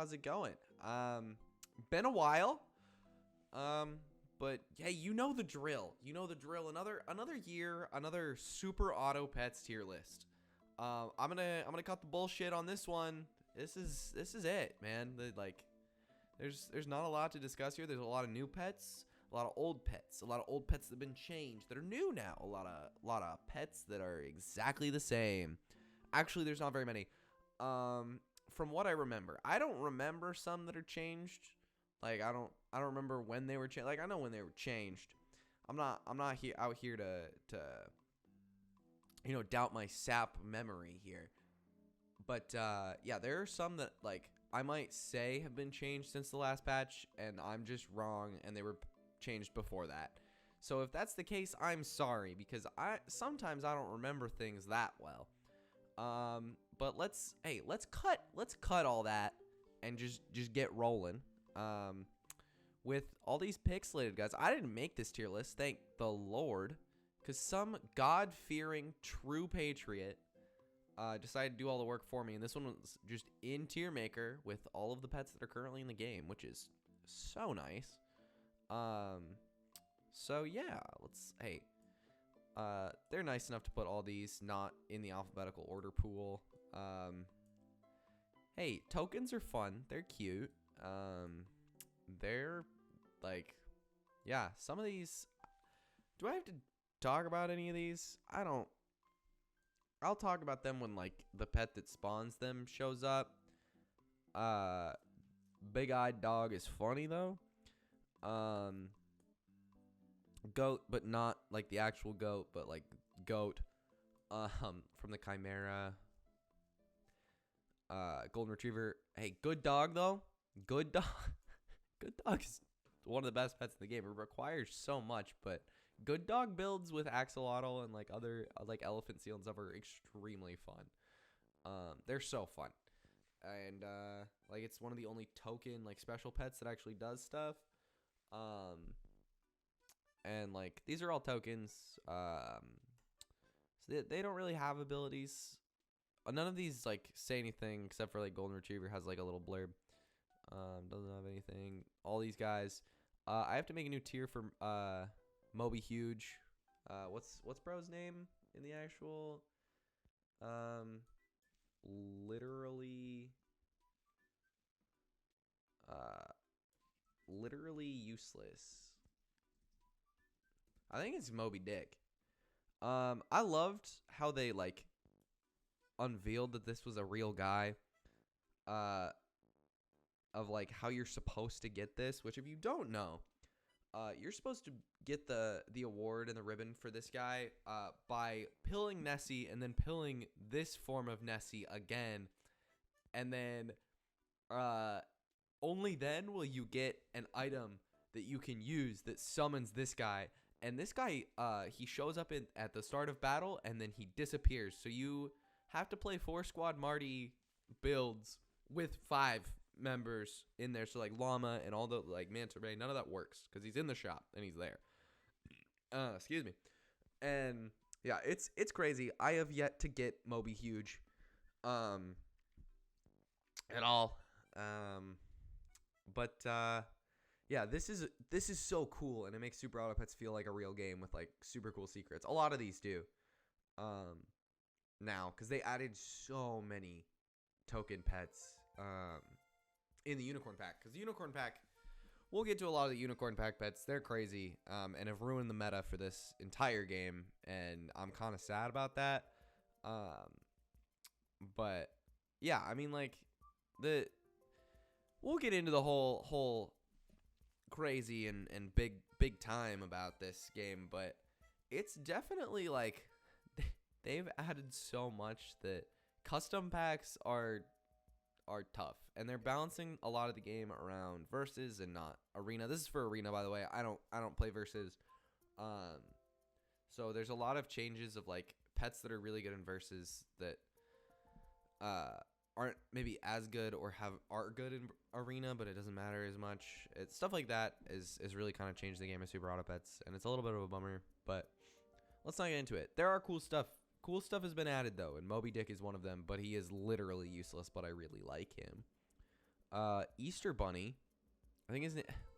how's it going? Been a while. But hey, you know the drill. You know the drill. Another year, another super auto pets tier list. I'm gonna cut the bullshit on this one. This is it, man. There's not a lot to discuss here. There's a lot of new pets, a lot of old pets, a lot of old pets that have been changed that are new now. A lot of pets that are exactly the same. Actually, there's not very many. From what I remember, I don't remember some that are changed. Like I don't remember when they were changed. Like I know when they were changed. I'm not out here to doubt my sap memory here. But yeah, there are some that like I might say have been changed since the last patch, and I'm just wrong, and they were changed before that. So if that's the case, I'm sorry because sometimes I don't remember things that well. But let's cut all that and just get rolling. With all these pixelated guys, I didn't make this tier list, thank the Lord, because some God-fearing true patriot decided to do all the work for me, and this one was just in tier maker with all of the pets that are currently in the game, which is so nice. So yeah, they're nice enough to put all these not in the alphabetical order pool. Hey, tokens are fun. They're cute. They're like, yeah, some of these. Do I have to talk about any of these? I don't. I'll talk about them when like the pet that spawns them shows up. Big-eyed dog is funny though. Goat, but not like the actual goat, but like goat. From the Chimera. Golden Retriever. Hey, good dog though. Good dog. Good dog is one of the best pets in the game. It requires so much, but good dog builds with axolotl and like other like elephant seal and stuff are extremely fun. They're so fun, and like it's one of the only token like special pets that actually does stuff. And like these are all tokens. So they don't really have abilities. None of these like say anything except for like Golden Retriever has like a little blurb. Doesn't have anything. All these guys. I have to make a new tier for Moby Huge. What's bro's name in the actual? Literally. Literally useless. I think it's Moby Dick. I loved how they like unveiled that this was a real guy. Of like how you're supposed to get this, which if you don't know, you're supposed to get the award and the ribbon for this guy by pilling Nessie and then pilling this form of Nessie again, and then only then will you get an item that you can use that summons this guy. And this guy, he shows up at the start of battle and then he disappears. So you have to play 4 Squad Marty builds with 5 members in there. So like Llama and all the like Manta Ray, none of that works because he's in the shop and he's there. Excuse me. And yeah, it's crazy. I have yet to get Moby Huge at all. But yeah, this is so cool, and it makes Super Auto Pets feel like a real game with like super cool secrets. A lot of these do now because they added so many token pets in the Unicorn Pack. Because the Unicorn Pack, we'll get to a lot of the Unicorn Pack pets. They're crazy and have ruined the meta for this entire game, and I'm kind of sad about that. But yeah, I mean like we'll get into the whole crazy and big time about this game, but it's definitely like they've added so much that custom packs are tough, and they're balancing a lot of the game around versus and not arena. This is for arena, by the way. I don't play versus. So there's a lot of changes of like pets that are really good in versus that aren't maybe as good or are good in arena, but it doesn't matter as much. It's stuff like that is really kind of changed the game of Super Auto Pets, and it's a little bit of a bummer, but let's not get into it. There are cool stuff. Cool stuff has been added though, and Moby Dick is one of them, but he is literally useless, but I really like him. Easter Bunny. I think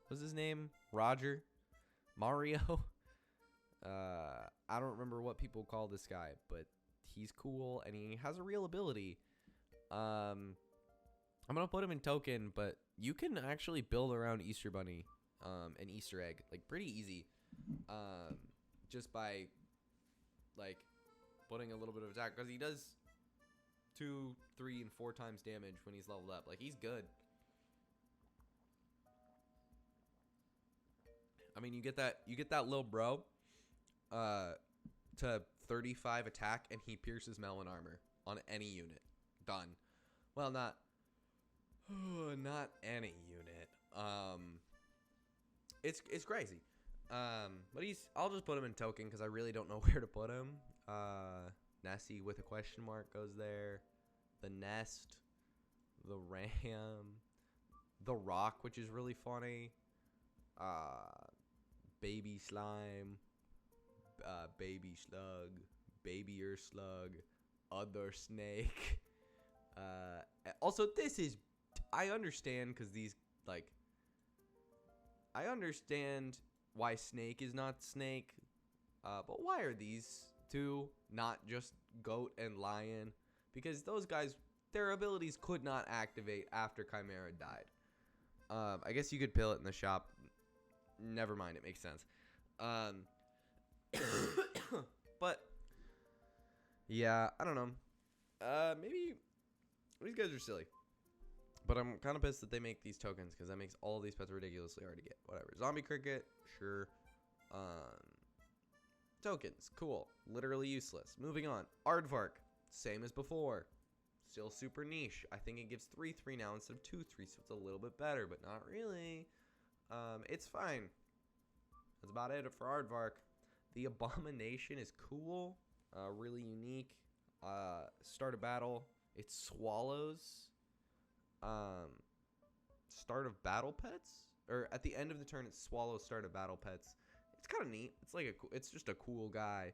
his name Roger Mario. I don't remember what people call this guy, but he's cool and he has a real ability. I'm gonna put him in token, but you can actually build around Easter Bunny, an Easter egg, like pretty easy, just by like putting a little bit of attack, because he does 2, 3, and 4 times damage when he's leveled up. Like, he's good. I mean, you get that little bro to 35 attack, and he pierces melon armor on any unit. Done. Well, not any unit. It's crazy. But I'll just put him in token because I really don't know where to put him. Nessie with a question mark goes there. The Nest, the Ram, the Rock, which is really funny. Baby Slime, Baby Slug, Baby Slug, Other Snake. Also, I understand because I understand why Snake is not Snake, but why are these two not just Goat and Lion? Because those guys, their abilities could not activate after Chimera died. I guess you could pill it in the shop. Never mind, it makes sense. But yeah, I don't know. Maybe these guys are silly. But I'm kind of pissed that they make these tokens, because that makes all these pets ridiculously hard to get. Whatever. Zombie Cricket, sure. Tokens, cool. Literally useless. Moving on. Aardvark, same as before. Still super niche. I think it gives 3/3 now instead of 2/3, so it's a little bit better, but not really. It's fine. That's about it for Aardvark. The Abomination is cool. Really unique. Start a battle. It swallows. Start of battle pets, or at the end of the turn it swallows start of battle pets. It's kind of neat. It's like it's just a cool guy.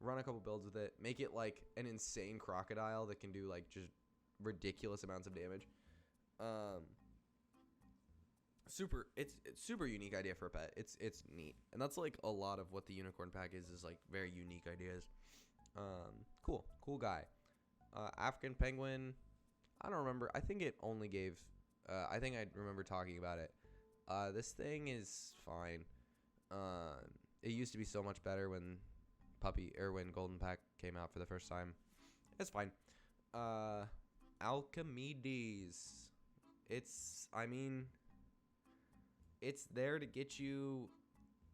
Run a couple builds with it. Make it like an insane crocodile that can do like just ridiculous amounts of damage. It's super unique idea for a pet. It's neat, and that's like a lot of what the unicorn pack is like very unique ideas. Cool guy. African penguin. I don't remember. I think it only gave. I think I remember talking about it. This thing is fine. It used to be so much better when when Golden Pack came out for the first time. It's fine. Alchemides. It's there to get you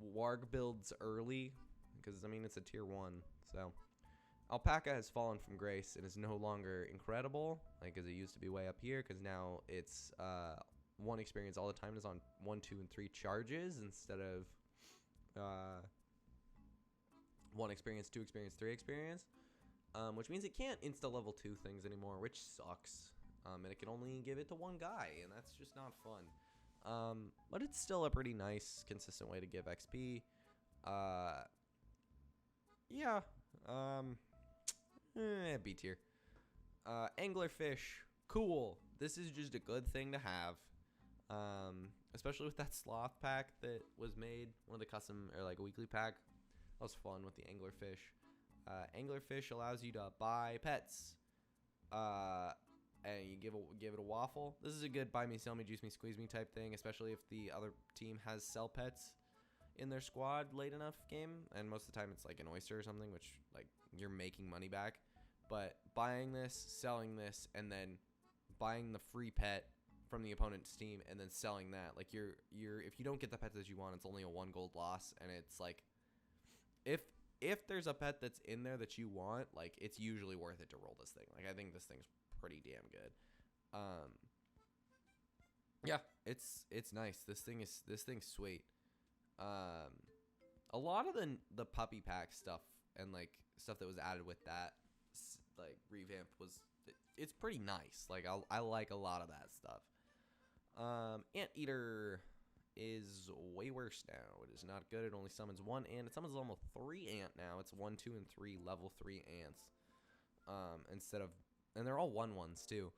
warg builds early, because it's a tier 1. So Alpaca has fallen from grace and is no longer incredible, like as it used to be way up here, because now it's 1 experience all the time is on 1, 2, and 3 charges instead of 1 experience, 2 experience, 3 experience, which means it can't insta level 2 things anymore, which sucks. And it can only give it to 1 guy, and that's just not fun. But it's still a pretty nice, consistent way to give XP. Yeah. B tier. Anglerfish, cool. This is just a good thing to have. Especially with that sloth pack that was made, one of the custom or like a weekly pack. That was fun with the anglerfish. Anglerfish allows you to buy pets. And you give it a waffle. This is a good buy me, sell me, juice me, squeeze me type thing, especially if the other team has sell pets in their squad late enough game. And most of the time it's like an oyster or something, which like you're making money back. But buying this, selling this, and then buying the free pet from the opponent's team and then selling that, like you're if you don't get the pet that you want, it's only a 1 gold loss. And it's like if there's a pet that's in there that you want, like it's usually worth it to roll this thing. Like I think this thing's pretty damn good. Yeah, it's nice. This thing's sweet. A lot of the puppy pack stuff and like stuff that was added with that like revamp it's pretty nice. Like I like a lot of that stuff. Anteater is way worse now. It is not good. It only summons 1 ant. It summons almost 3 ant now. It's 1, 2, and 3 level 3 ants. And they're all 1/1s too.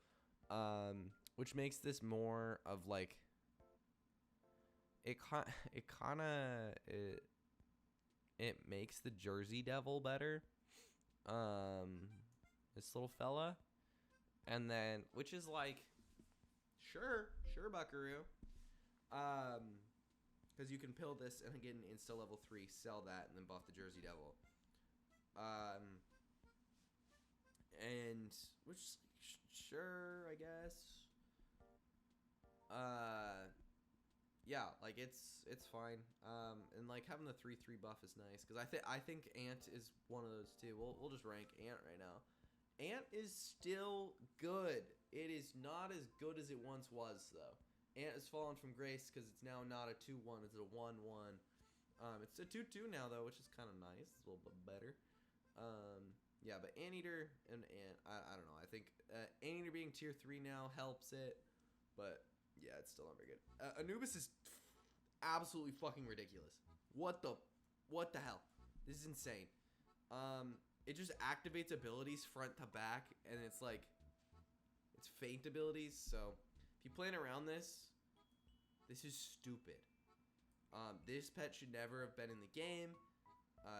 which makes this more of like it makes the Jersey Devil better. This little fella, and then which is like, sure, Buckaroo, because you can pill this and get an insta level 3, sell that, and then buff the Jersey Devil. And which sure, I guess. Yeah, like it's fine. And like having the 3/3 buff is nice because I think Ant is one of those too. We'll just rank Ant right now. Ant is still good. It is not as good as it once was though. Ant has fallen from grace because it's now not a 2/1. It's a 1/1. It's a 2/2 now though, which is kind of nice. It's a little bit better. Yeah, but Anteater and Ant, I don't know. I think Anteater being tier 3 now helps it, but yeah, it's still not very good. Anubis is absolutely fucking ridiculous. What the hell? This is insane. It just activates abilities front to back, and it's like, it's feint abilities. So if you plan around this is stupid. This pet should never have been in the game.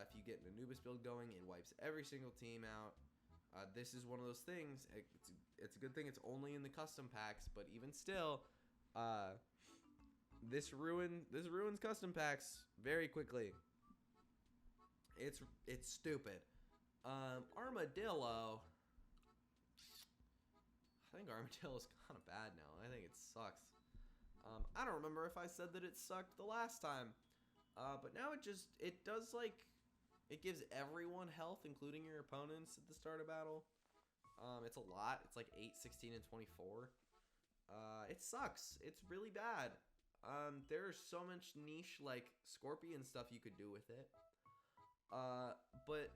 If you get an Anubis build going, it wipes every single team out. This is one of those things. It's a good thing it's only in the custom packs, but even still, this ruins custom packs very quickly. It's stupid. Armadillo. I think Armadillo's kind of bad now. I think it sucks. I don't remember if I said that it sucked the last time. But now it does like, it gives everyone health, including your opponents at the start of battle. It's a lot. It's like 8, 16, and 24. It sucks. It's really bad. There's so much niche like Scorpion stuff you could do with it. But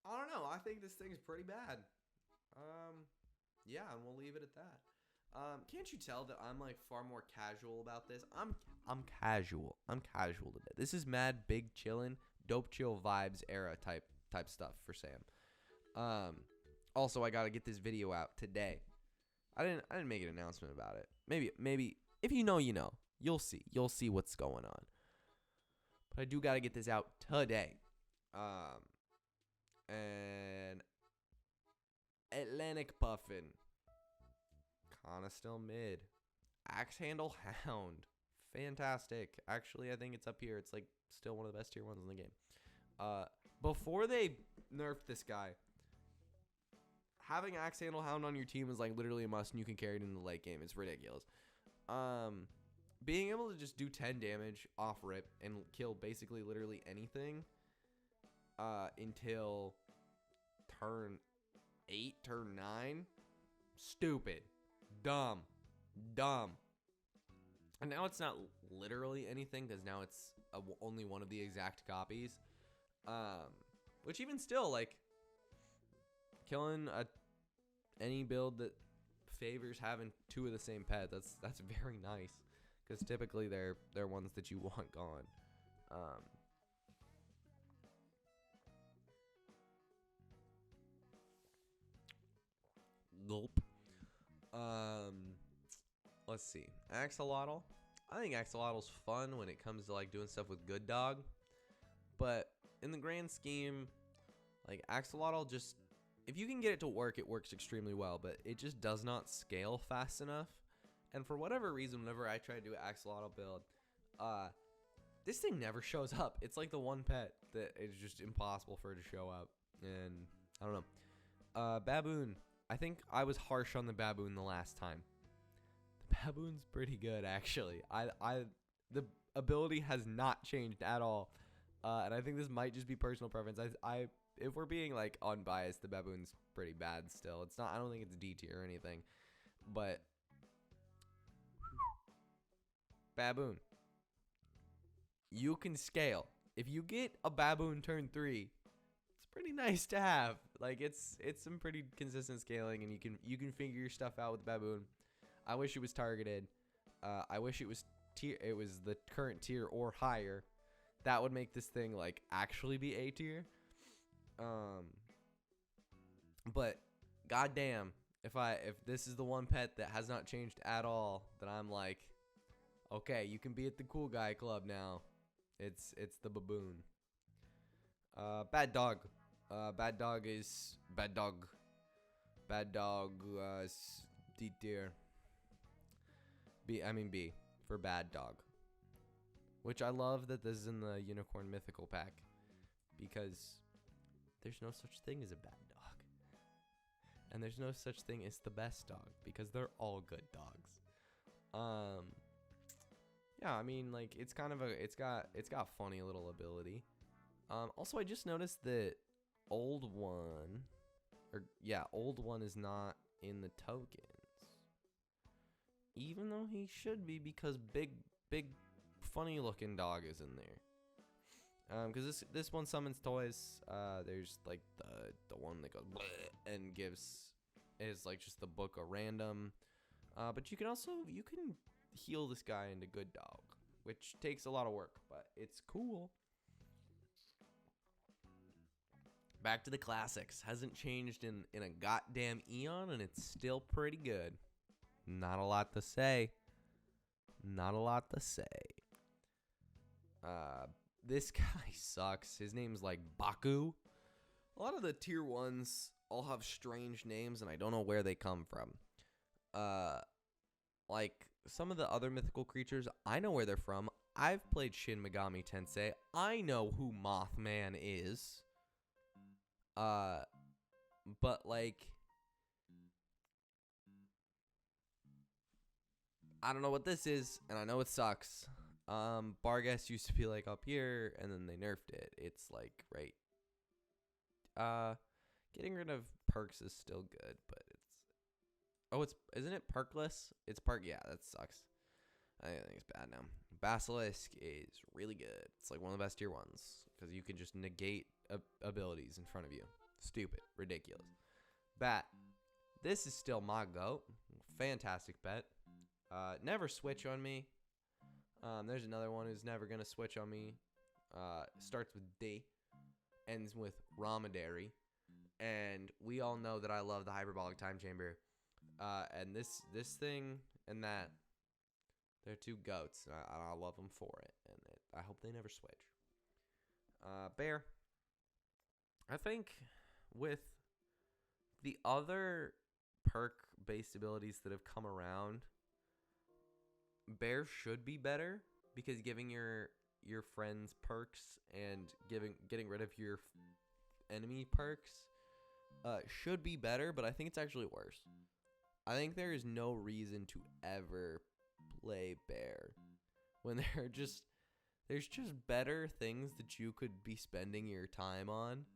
I don't know. I think this thing's pretty bad. Yeah, and we'll leave it at that. Can't you tell that I'm like far more casual about this? I'm casual. I'm casual today. This is mad big chillin', dope chill vibes era type stuff for Sam. Also, I gotta get this video out today. I didn't make an announcement about it. Maybe if you know, you know. You'll see what's going on. But I do gotta get this out today. And Atlantic Puffin. Kinda still mid. Axe Handle Hound. Fantastic. Actually, I think it's up here. It's like still one of the best tier 1s in the game. Before they nerfed this guy, having Axe Handle Hound on your team is like literally a must, and you can carry it in the late game. It's ridiculous. Being able to just do 10 damage off rip and kill basically literally anything until turn 8, turn 9, stupid. Dumb. And now it's not literally anything because now it's only one of the exact copies. Which even still, like, killing any build that favors having 2 of the same pet, that's very nice. Because typically they're ones that you want gone. Gulp. Let's see. Axolotl. I think Axolotl's fun when it comes to like doing stuff with Good Dog. But in the grand scheme, like Axolotl just, if you can get it to work, it works extremely well, but it just does not scale fast enough. And for whatever reason, whenever I try to do an Axolotl build, this thing never shows up. It's like the one pet that is just impossible for it to show up. And I don't know. Baboon. I think I was harsh on the Baboon the last time. The Baboon's pretty good, actually. The ability has not changed at all. And I think this might just be personal preference. If we're being like unbiased, the Baboon's pretty bad still. It's not, I don't think it's D tier or anything. But Baboon. You can scale. If you get a Baboon turn 3, it's pretty nice to have. Like it's some pretty consistent scaling, and you can figure your stuff out with Baboon. I wish it was targeted. I wish it was the current tier or higher. That would make this thing like actually be A tier. But goddamn, if this is the one pet that has not changed at all, then I'm like, okay, you can be at the cool guy club now. It's the baboon. Bad dog. Bad dog is bad dog. Bad dog. D tier. B for bad dog. Which I love that this is in the Unicorn Mythical pack, because there's no such thing as a bad dog. And there's no such thing as the best dog, because they're all good dogs. Yeah, I mean, like, it's kind of it's got funny little ability. Also, I just noticed that old one is not in the tokens, even though he should be, because big funny looking dog is in there. Because this one summons toys. There's like the one that goes bleh and is like just the book of random. But you can heal this guy into good dog, which takes a lot of work, but it's cool. Back to the classics. Hasn't changed in a goddamn eon, and it's still pretty good. Not a lot to say. This guy sucks. His name's like Baku. A lot of the tier 1s all have strange names, and I don't know where they come from. Like some of the other mythical creatures, I know where they're from. I've played Shin Megami Tensei. I know who Mothman is. But like, I don't know what this is, and I know it sucks. Barghest used to be like up here, and then they nerfed it. It's like right. Getting rid of perks is still good, but isn't it perkless? It's perk. Yeah, that sucks. I think it's bad now. Basilisk is really good. It's like one of the best tier 1s, because you can just negate abilities in front of you. Stupid, ridiculous. Bat. This is still my goat. Fantastic bet. Never switch on me. There's another one who's never gonna switch on me. Starts with D, ends with Ramadary, and we all know that I love the Hyperbolic Time Chamber. And this thing and that, they're two goats, and I love them for it, and I hope they never switch. Bear. I think with the other perk-based abilities that have come around, Bear should be better, because giving your friends perks and getting rid of your enemy perks should be better, but I think it's actually worse. I think there is no reason to ever play Bear when there's just better things that you could be spending your time on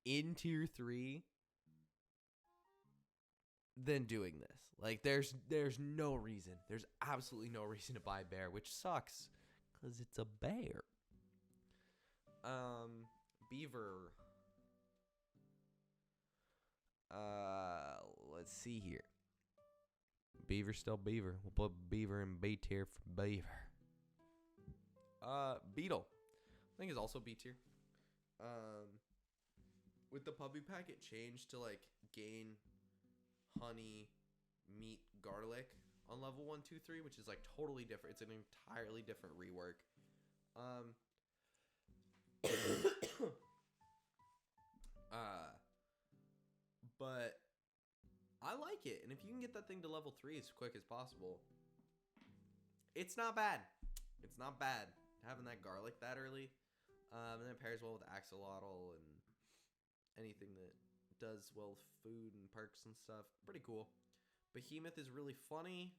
in tier 3 than doing this. Like, there's no reason. There's absolutely no reason to buy Bear, which sucks, because it's a bear. Beaver. Let's see here. Beaver's still Beaver. We'll put Beaver in B tier for Beaver. Beetle. I think is also B tier. With the puppy pack, it changed to like gain honey, meat, garlic on level 1, 2, 3, which is like totally different. It's an entirely different rework. But I like it, and if you can get that thing to level 3 as quick as possible, it's not bad. It's not bad having that garlic that early. And then it pairs well with axolotl and anything that does well with food and perks and stuff. Pretty cool. Behemoth is really funny.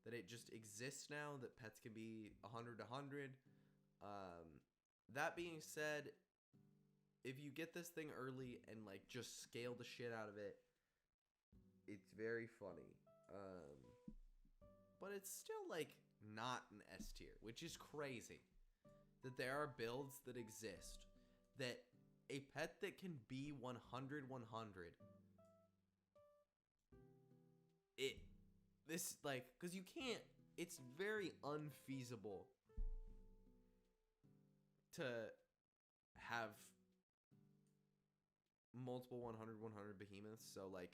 That it just exists now, that pets can be 100 to 100. That being said, if you get this thing early and like just scale the shit out of it, it's very funny. But it's still like not an S tier, which is crazy. That there are builds that exist that a pet that can be 100 100, because you can't, it's very unfeasible to have multiple 100 100 behemoths. So like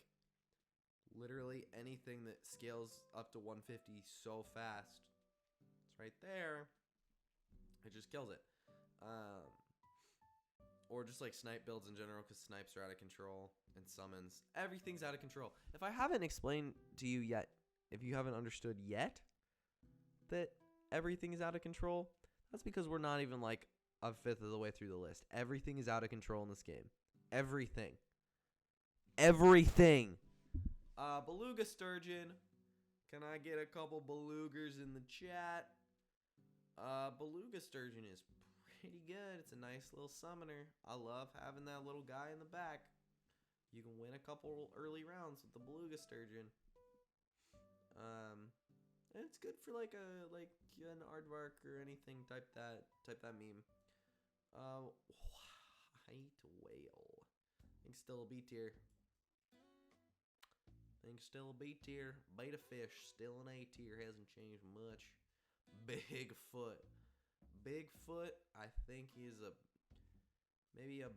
Literally anything that scales up to 150 so fast. It's right there. It just kills it. Or just like snipe builds in general, because snipes are out of control, and summons. Everything's out of control. If I haven't explained to you yet, if you haven't understood yet that everything is out of control, that's because we're not even like a fifth of the way through the list. Everything is out of control in this game. Everything. Everything. Beluga Sturgeon. Can I get a couple belugas in the chat? Beluga Sturgeon is pretty good. It's a nice little summoner. I love having that little guy in the back. You can win a couple early rounds with the Beluga Sturgeon. And it's good for like an aardvark or anything type that meme. White whale. Think still a B tier. Think still a B tier. Beta fish still an A tier. Hasn't changed much. Bigfoot. Bigfoot, I think he's maybe a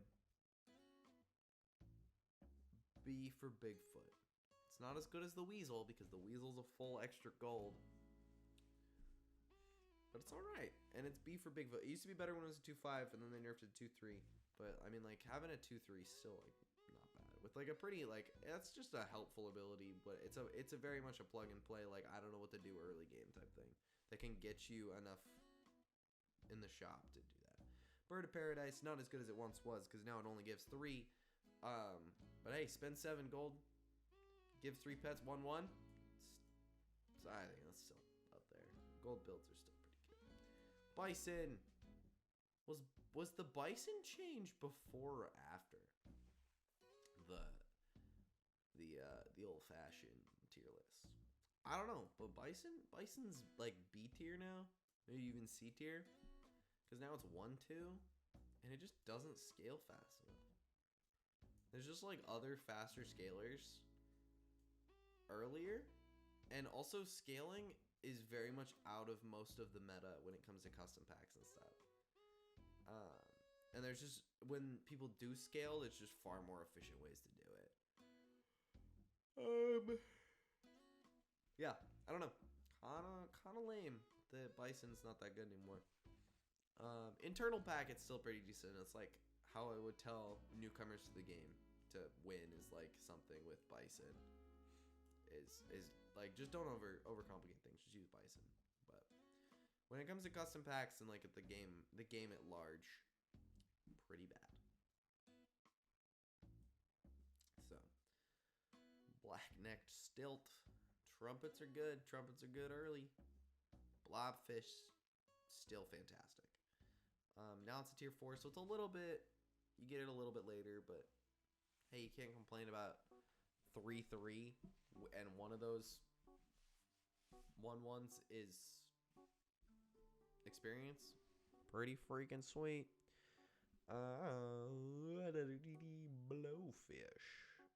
B for Bigfoot. It's not as good as the Weasel, because the Weasel's a full extra gold. But it's alright. And it's B for Bigfoot. It used to be better when it was a 2.5, and then they nerfed it to 2.3. But, I mean, like, having a 2.3 is still, like, not bad. With, like, a pretty, like, that's just a helpful ability, but it's a very much a plug and play, like, I don't know what to do early game type thing. That can get you enough in the shop to do that. Bird of Paradise, not as good as it once was, because now it only gives 3. But hey, spend 7 gold, give 3 pets, 1/1. So I think that's still up there. Gold builds are still pretty good. Bison. Was the Bison change before or after the old fashioned tier list? I don't know, but Bison's like B tier now, maybe even C tier. Because now it's 1-2, and it just doesn't scale fast enough. There's just like other faster scalers earlier, and also scaling is very much out of most of the meta when it comes to custom packs and stuff. And there's just, when people do scale, there's just far more efficient ways to do it. Yeah, I don't know. Kinda lame that Bison's not that good anymore. Internal pack, it's still pretty decent. It's like how I would tell newcomers to the game to win is like something with Bison is like, just don't overcomplicate things. Just use Bison. But when it comes to custom packs and like the game at large, pretty bad. So black-necked stilt. Trumpets are good. Trumpets are good early. Blobfish, still fantastic. Now it's a tier 4, so it's a little bit, you get it a little bit later, but hey, you can't complain about 3-3, and one of those 1/1s is experience. Pretty freaking sweet. Blowfish.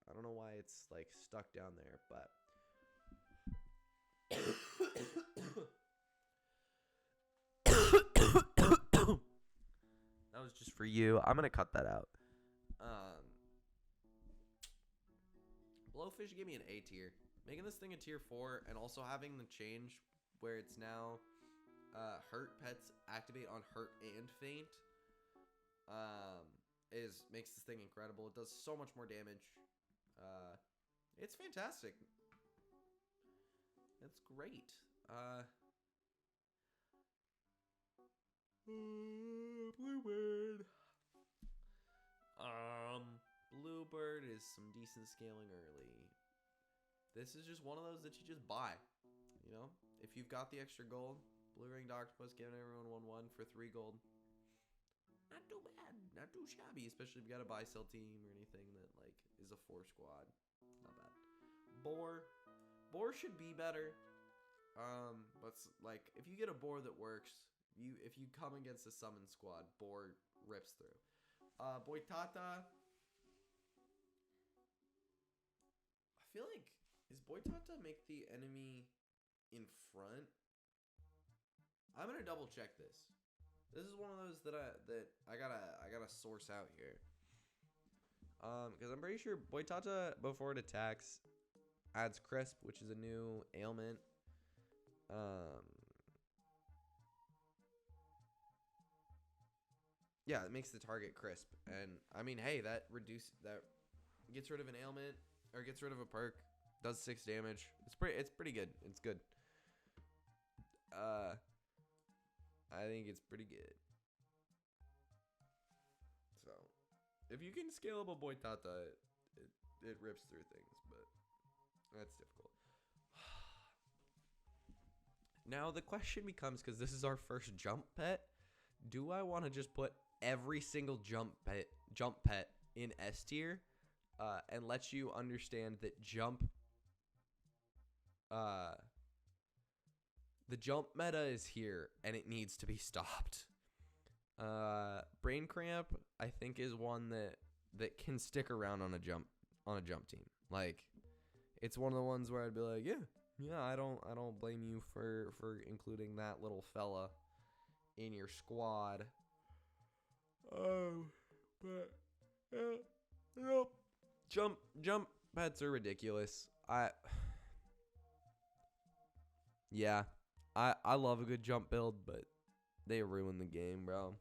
I don't know why it's like stuck down there, but that was just for you. I'm gonna cut that out. Blowfish gave me an A tier. Making this thing a tier 4 and also having the change where it's now hurt pets activate on hurt and faint makes this thing incredible. It does so much more damage. It's fantastic. It's great. Bluebird. Bluebird is some decent scaling early. This is just one of those that you just buy. You know, if you've got the extra gold, blue-ringed octopus giving everyone 1/1 for 3 gold. Not too bad, not too shabby, especially if you got a buy-sell team or anything that like is a 4 squad. Not bad. Boar should be better. But like if you get a boar that works, if you come against a summon squad, boar rips through. Boitata. I feel like, is Boitata make the enemy in front? I'm gonna double check this. This is one of those that I gotta source out here. Because I'm pretty sure Boitata, before it attacks, Adds crisp, which is a new ailment. Um, yeah, it makes the target crisp, and I mean, hey, that gets rid of an ailment or gets rid of a perk. Does 6 damage. It's pretty good. It's good. Uh, I think it's pretty good. So, if you can scale up a Boitata, it rips through things, but that's difficult. Now the question becomes, because this is our first jump pet, do I want to just put every single jump pet in S tier, and let you understand that the jump meta is here and it needs to be stopped. Brain Cramp, I think, is one that can stick around on a jump team. Like, it's one of the ones where I'd be like, yeah, I don't blame you for including that little fella in your squad. But nope. Jump pets are ridiculous. I love a good jump build, but they ruin the game, bro.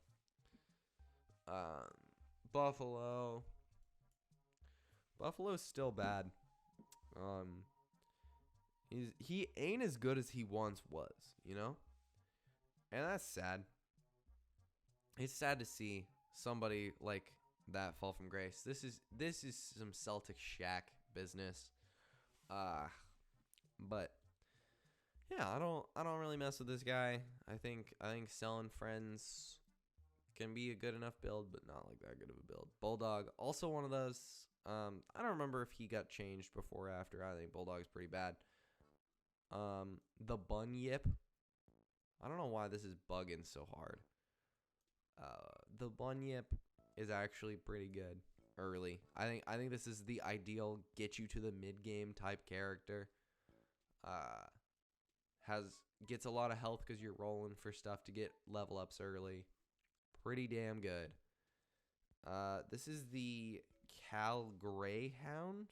Buffalo's still bad. He ain't as good as he once was, you know? And that's sad. It's sad to see somebody like that fall from grace. This is some Celtic Shack business. But yeah, I don't really mess with this guy. I think selling friends can be a good enough build, but not like that good of a build. Bulldog, also one of those. I don't remember if he got changed before or after. I think Bulldog's pretty bad. The Bunyip. I don't know why this is bugging so hard. The Bunyip is actually pretty good early. I think this is the ideal get you to the mid game type character. Gets a lot of health because you're rolling for stuff to get level ups early. Pretty damn good. This is the Cali Greyhound.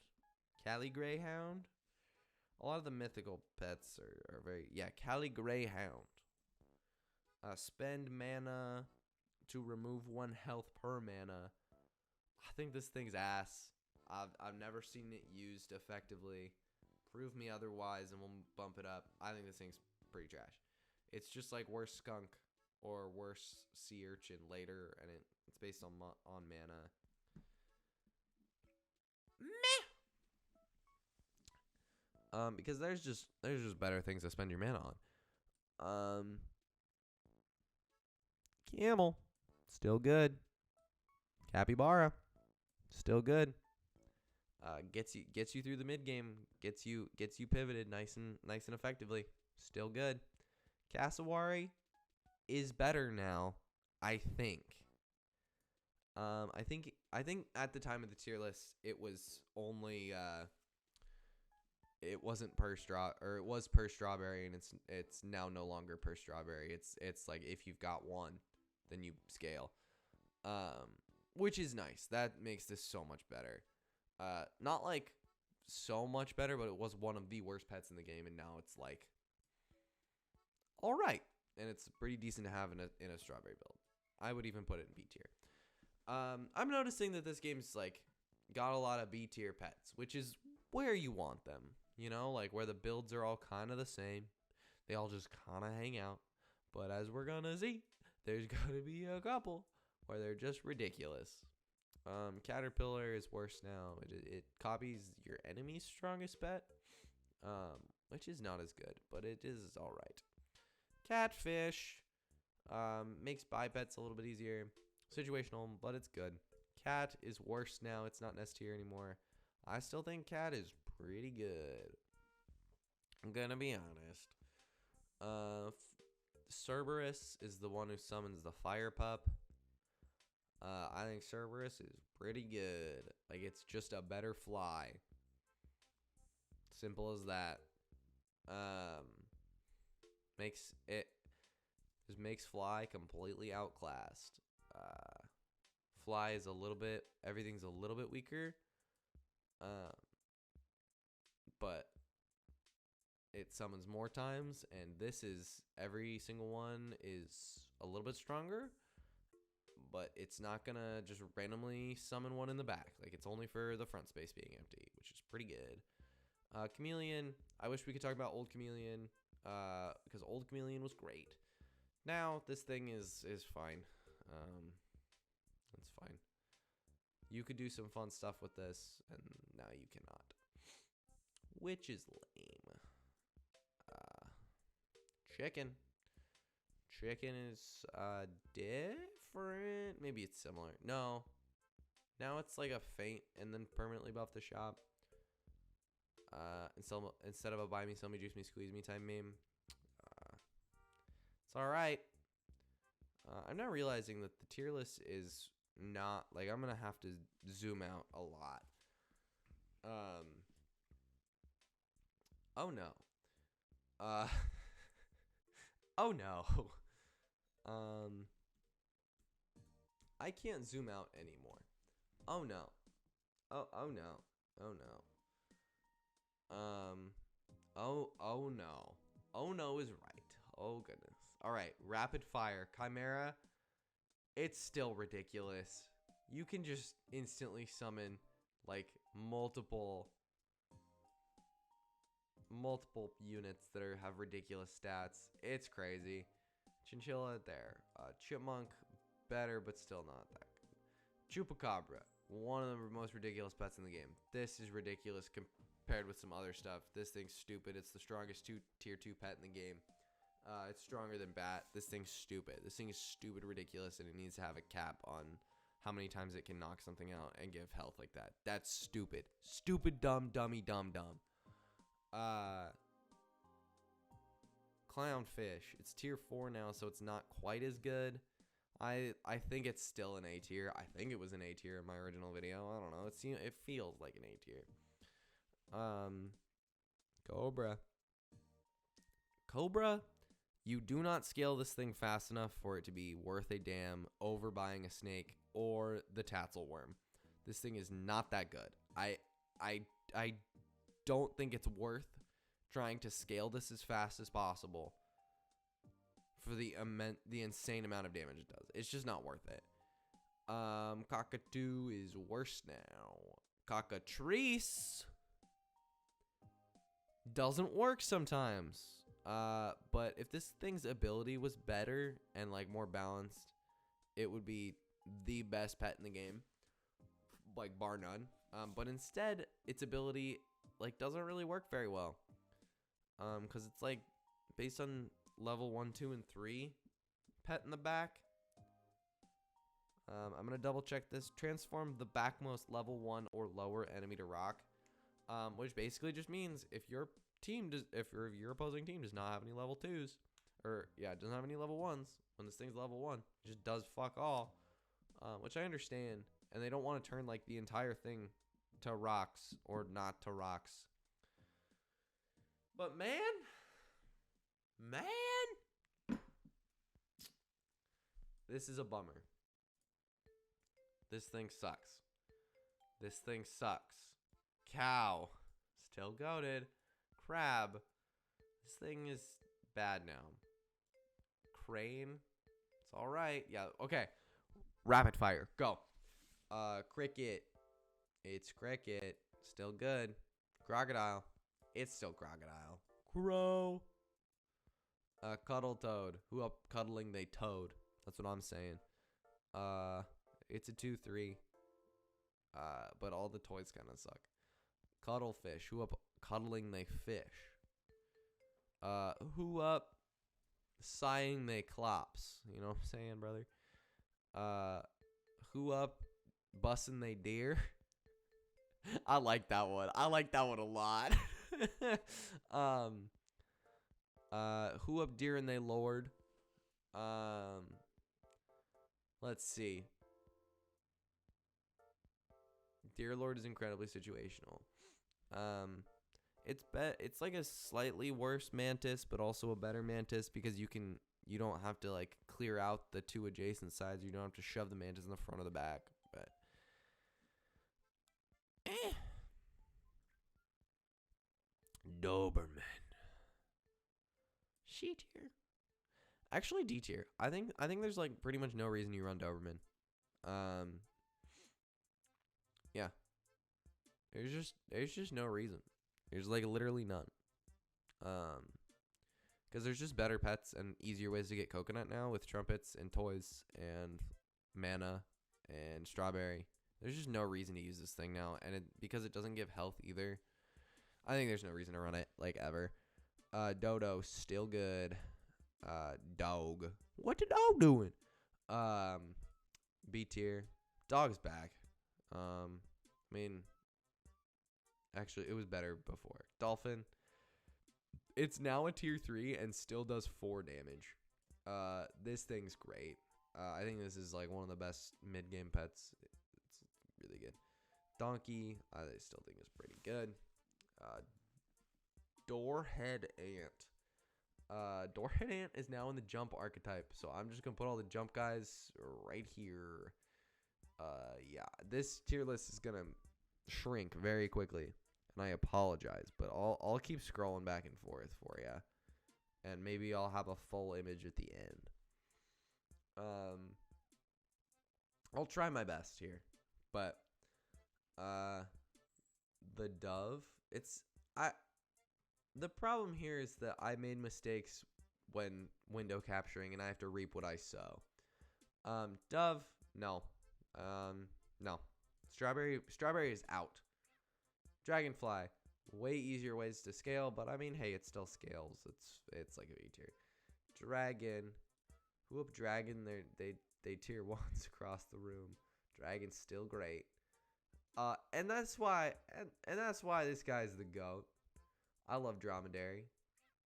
A lot of the mythical pets are very... Yeah, Cali Greyhound. Spend mana to remove 1 health per mana. I think this thing's ass. I've never seen it used effectively. Prove me otherwise and we'll bump it up. I think this thing's pretty trash. It's just like worse skunk or worse sea urchin later, and it's based on mana. Meh. Because there's just better things to spend your mana on. Camel, still good. Capybara, still good. Gets you through the mid game. Gets you pivoted nice and effectively. Still good. Cassowary is better now, I think. I think at the time of the tier list, it was only it wasn't per straw, or it was per strawberry, and it's now no longer per strawberry. It's like if you've got one, then you scale. Which is nice. That makes this so much better. Not like so much better, but it was one of the worst pets in the game, and now it's like all right, and it's pretty decent to have in a strawberry build. I would even put it in B tier. I'm noticing that this game's like got a lot of B tier pets, which is where you want them. You know, like where the builds are all kind of the same. They all just kind of hang out. But as we're gonna see, there's gonna be a couple where they're just ridiculous. Caterpillar is worse now. It copies your enemy's strongest pet, which is not as good, but it is all right. Catfish makes bipeds a little bit easier. Situational, but it's good. Cat is worse now. It's not S tier anymore. I still think Cat is pretty good. I'm gonna be honest. Cerberus is the one who summons the fire pup. I think Cerberus is pretty good. Like, it's just a better fly. Simple as that. Makes fly completely outclassed. Fly is everything's a little bit weaker. but it summons more times, and this is every single one is a little bit stronger, but it's not gonna just randomly summon one in the back. Like, it's only for the front space being empty, which is pretty good. Chameleon, I wish we could talk about Old Chameleon, because Old Chameleon was great. Now this thing is fine. It's fine. You could do some fun stuff with this, and now you cannot, which is lame. Chicken is different. Maybe it's similar. No, now it's like a faint and then permanently buff the shop. Instead of a buy me, sell me, juice me, squeeze me type meme. It's all right. I'm now realizing that the tier list is not, like, I'm gonna have to zoom out a lot. Oh no. Oh no. I can't zoom out anymore. Oh no. Oh no. Oh no. Oh no. Oh no is right. Oh goodness. All right, rapid fire Chimera. It's still ridiculous. You can just instantly summon like multiple units that have ridiculous stats. It's crazy. Chinchilla there. Chipmunk, better, but still not that good. Chupacabra, one of the most ridiculous pets in the game. This is ridiculous compared with some other stuff. This thing's stupid. It's the strongest tier 2 pet in the game. It's stronger than Bat. This thing's stupid. This thing is stupid ridiculous, and it needs to have a cap on how many times it can knock something out and give health like that. That's stupid. Stupid, dumb, dummy, dumb. Clownfish. It's tier 4 now, so it's not quite as good. I think it's still an A tier. I think it was an A tier in my original video. I don't know. It feels like an A tier. Cobra. You do not scale this thing fast enough for it to be worth a damn over buying a snake or the tassel worm. This thing is not that good. I don't think it's worth trying to scale this as fast as possible for the insane amount of damage it does. It's just not worth it. Cockatoo is worse now. Cockatrice doesn't work sometimes. But if this thing's ability was better and like more balanced, it would be the best pet in the game, like bar none. But instead, its ability like doesn't really work very well. Because it's like based on level 1, 2, and 3 pet in the back. I'm gonna double check this. Transform the backmost level 1 or lower enemy to rock, which basically just means if your opposing team does not have any level 2s, or doesn't have any level 1s, when this thing's level 1, it just does fuck all, which I understand, and they don't want to turn like the entire thing to rocks or not to rocks. But man, this is a bummer. This thing sucks. Cow, still goated. Crab, this thing is bad now. Crane, it's all right. Yeah, okay. Rapid fire, go. Cricket, it's Cricket, still good. Crocodile, it's still Crocodile. Crow, Cuddle Toad, who up cuddling they toad. That's what I'm saying. It's a 2-3. But all the toys kind of suck. Cuddlefish, who up cuddling they fish. Who up sighing they clops. You know what I'm saying, brother? Who up bussin' they deer. I like that one. I like that one a lot. Who up deer and they lord. Let's see. Dear Lord is incredibly situational. It's like a slightly worse Mantis, but also a better Mantis because you don't have to like clear out the 2 adjacent sides. You don't have to shove the Mantis in the front or the back. But Doberman. C tier. Actually, D tier. I think there's like pretty much no reason you run Doberman. Yeah. There's just no reason. There's like literally none. Because there's just better pets and easier ways to get coconut now with trumpets and toys and mana and strawberry. There's just no reason to use this thing now, and because it doesn't give health either. I think there's no reason to run it like ever. Dodo still good. Dog. What the dog doing? B tier. Dog's back. I mean, actually, it was better before. Dolphin. It's now a tier 3 and still does 4 damage. This thing's great. I think this is like one of the best mid-game pets. It's really good. Donkey, I still think is pretty good. Doorhead Ant. Doorhead Ant is now in the jump archetype, so I'm just gonna put all the jump guys right here. Yeah, this tier list is gonna shrink very quickly, and I apologize, but I'll keep scrolling back and forth for you, and maybe I'll have a full image at the end. I'll try my best here, but the dove, the problem here is that I made mistakes when window capturing, and I have to reap what I sow. Dove, no. No. Strawberry is out. Dragonfly, way easier ways to scale, but I mean, hey, it still scales. It's like a B tier. Dragon, whoop, Dragon, they tier 1s across the room. Dragon's still great. And that's why this guy's the GOAT. I love Dromedary.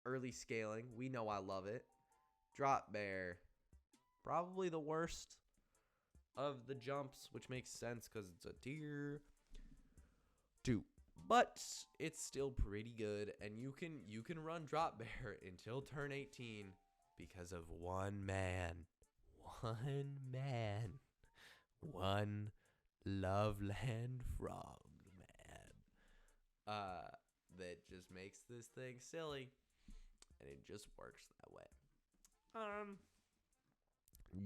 Early scaling, we know I love it. Drop Bear, probably the worst of the jumps, which makes sense because it's a tier 2. But it's still pretty good, and you can run Drop Bear until turn 18 because of one man. One Loveland Frog man. That just makes this thing silly, and it just works that way.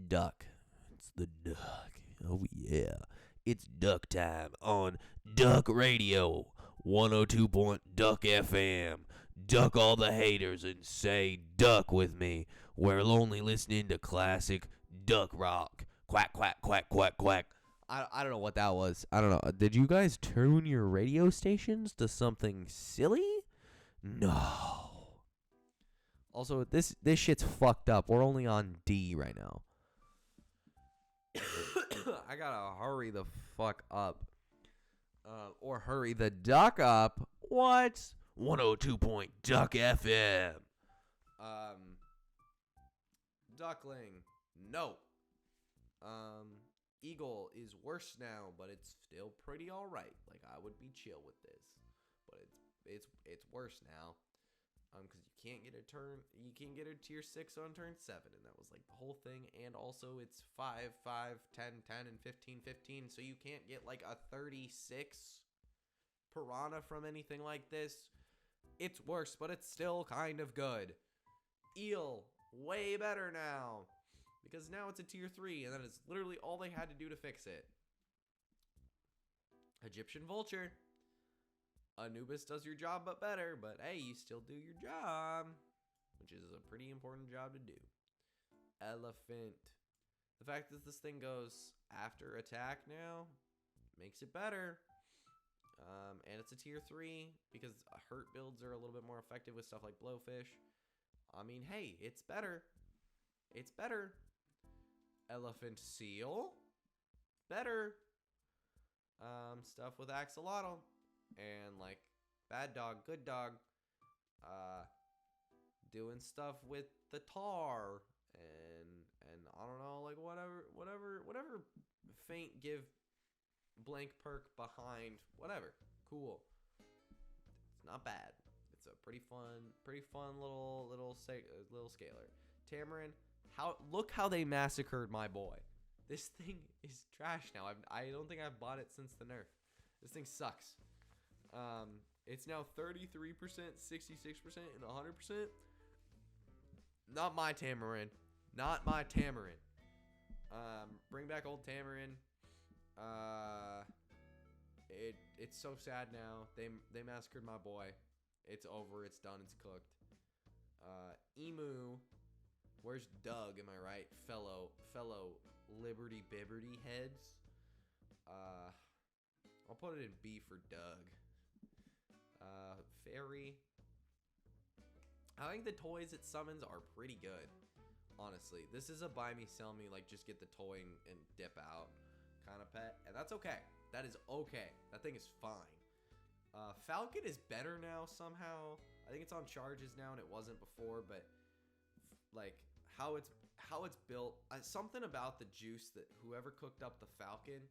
Duck. It's the duck. Oh yeah. It's duck time on Duck Radio 102. Duck FM. Duck all the haters and say duck with me. We're only listening to classic duck rock. Quack, quack, quack, quack, quack. I don't know what that was. I don't know. Did you guys tune your radio stations to something silly? No. Also, this shit's fucked up. We're only on D right now. I gotta hurry the fuck up. Or hurry the duck up. What? 102. Duck FM. Duckling. No. Eagle is worse now, but it's still pretty alright. Like, I would be chill with this. But it's worse now. Because you can't get a tier 6 on turn 7, and that was like the whole thing. And also it's 5, 5, 10, 10, and 15, 15, so you can't get like a 36 piranha from anything like this. It's worse, but it's still kind of good. Eel, way better now, because now it's a tier 3, and that is literally all they had to do to fix it. Egyptian Vulture. Anubis does your job but better, but hey, you still do your job, which is a pretty important job to do. Elephant. The fact that this thing goes after attack now makes it better. And it's a tier 3 because hurt builds are a little bit more effective with stuff like Blowfish. I mean, hey, it's better. It's better. Elephant Seal. Better. Stuff with Axolotl. And like bad dog, good dog, doing stuff with the tar, and I don't know, like whatever faint give blank perk behind, whatever, cool. It's not bad. It's a pretty fun little scaler. Tamarin, look how they massacred my boy. This thing is trash now. I don't think I've bought it since the nerf. This thing sucks. It's now 33%, 66%, and 100%. Not my Tamarin. Not my Tamarin. Bring back old Tamarin. It's so sad now. They massacred my boy. It's over. It's done. It's cooked. Emu. Where's Doug? Am I right? Fellow Liberty Bibberty heads. I'll put it in B for Doug. Fairy. I think the toys it summons are pretty good. Honestly, this is a buy me, sell me, like just get the toy and dip out kind of pet, and that's okay. That is okay. That thing is fine. Falcon is better now somehow. I think it's on charges now, and it wasn't before. But like how it's built, something about the juice that whoever cooked up the Falcon,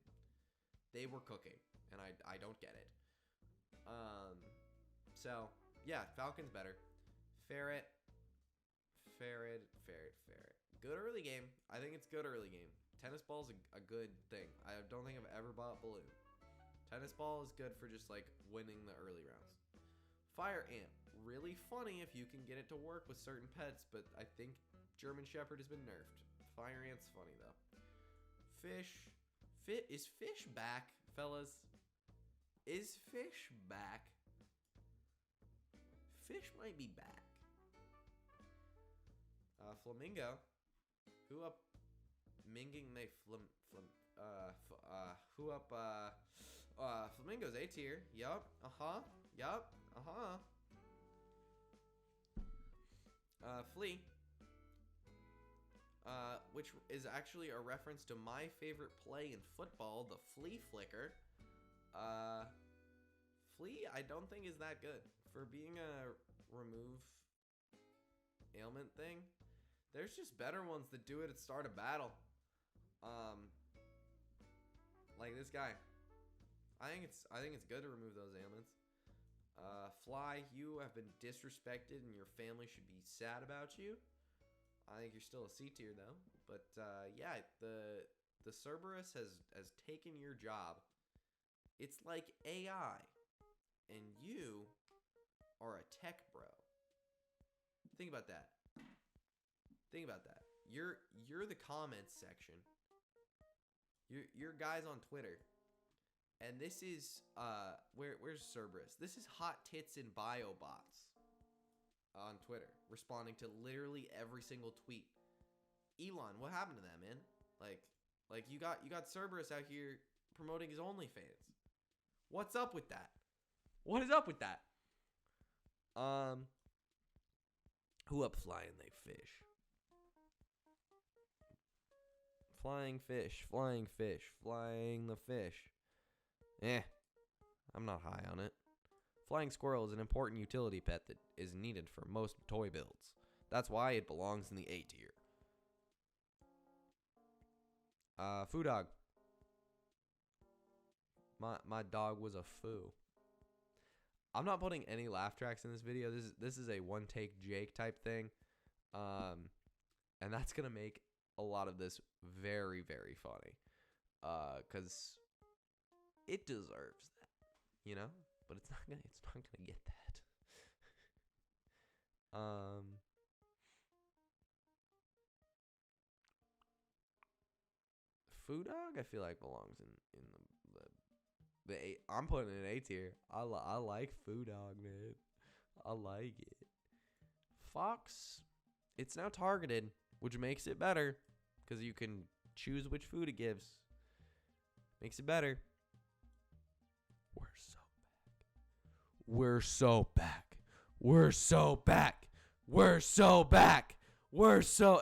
they were cooking, and I don't get it. So yeah, Falcon's better. Ferret. Good early game. I think it's good early game. Tennis ball's a good thing. I don't think I've ever bought Balloon. Tennis ball is good for just like winning the early rounds. Fire ant. Really funny if you can get it to work with certain pets, but I think German Shepherd has been nerfed. Fire ant's funny though. Fish. Is Fish back, fellas? Is Fish back? Fish might be back. Flamingo. Who up? Minging they who up? Flamingo's A tier. Yup. Yup. Flea. Which is actually a reference to my favorite play in football, the flea flicker. Flea, I don't think is that good for being a remove ailment thing. There's just better ones that do it at start of battle. Like this guy. I think it's good to remove those ailments. Fly, you have been disrespected and your family should be sad about you. I think you're still a C tier though. But yeah, the Cerberus has taken your job. It's like AI. And you are a tech bro. Think about that. You're the comments section. You're guys on Twitter. And this is where's Cerberus? This is Hot Tits and Biobots on Twitter, responding to literally every single tweet. Elon, what happened to that, man? Like you got Cerberus out here promoting his OnlyFans. What's up with that? What is up with that? Who up flying they fish? Flying the fish. I'm not high on it. Flying squirrel is an important utility pet that is needed for most toy builds. That's why it belongs in the A tier. Foo dog. My dog was a foo. I'm not putting any laugh tracks in this video. This is a one take Jake type thing. And that's gonna make a lot of this very, very funny. 'Cause it deserves that, you know? But it's not gonna get that. Foo dog I feel like belongs in the A. I'm putting it in A tier. I like Foo dog, man. I like it. Fox, it's now targeted, which makes it better because you can choose which food it gives. Makes it better. We're so back.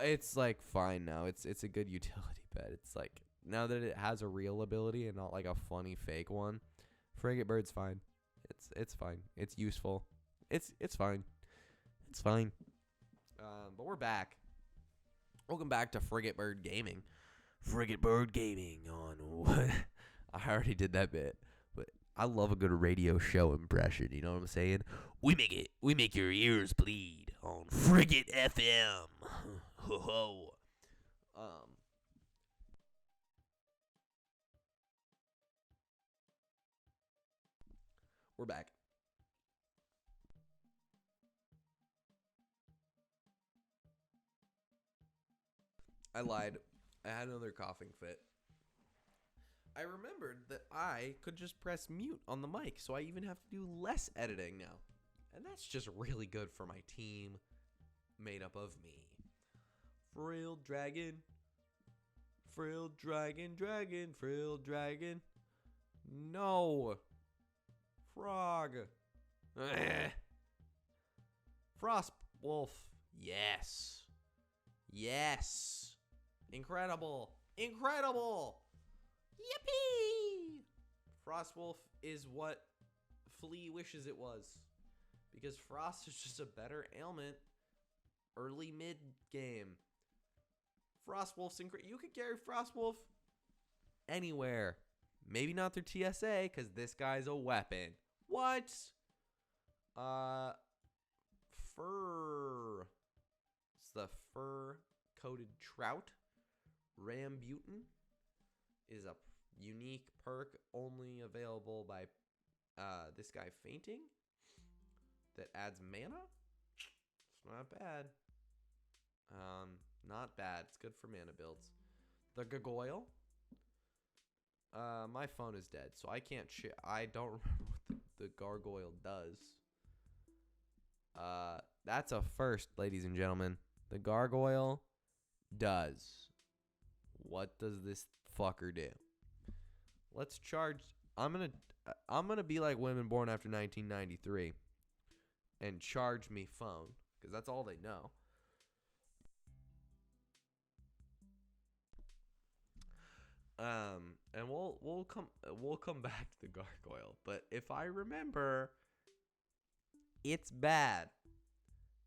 It's like fine now. It's a good utility pet. It's like now that it has a real ability and not like a funny fake one. Frigate Bird's fine. It's fine. It's useful. It's fine. It's fine. But we're back. Welcome back to Frigate Bird Gaming. Frigate Bird Gaming on what? I already did that bit. I love a good radio show impression, you know what I'm saying? We make your ears bleed on Frigate FM. Ho ho. We're back. I lied. I had another coughing fit. I remembered that I could just press mute on the mic, so I even have to do less editing now. And that's just really good for my team made up of me. Frilled dragon. Frilled dragon, dragon, frilled dragon. No. Frog. Frost wolf. Yes. Yes. Incredible. Incredible. Yippee! Frostwolf is what Flea wishes it was. Because Frost is just a better ailment early mid game. Frostwolf's incredible. You could carry Frostwolf anywhere. Maybe not through TSA because this guy's a weapon. What? Fur. It's the fur-coated trout. Rambutan is a unique perk only available by this guy fainting that adds mana. It's not bad. Not bad. It's good for mana builds. The Gargoyle. My phone is dead, so I can't I don't remember what the Gargoyle does. That's a first, ladies and gentlemen. The Gargoyle does. What does this fucker do? Let's charge. I'm gonna be like women born after 1993 and charge me phone because that's all they know. And we'll come back to the Gargoyle, but if I remember, it's bad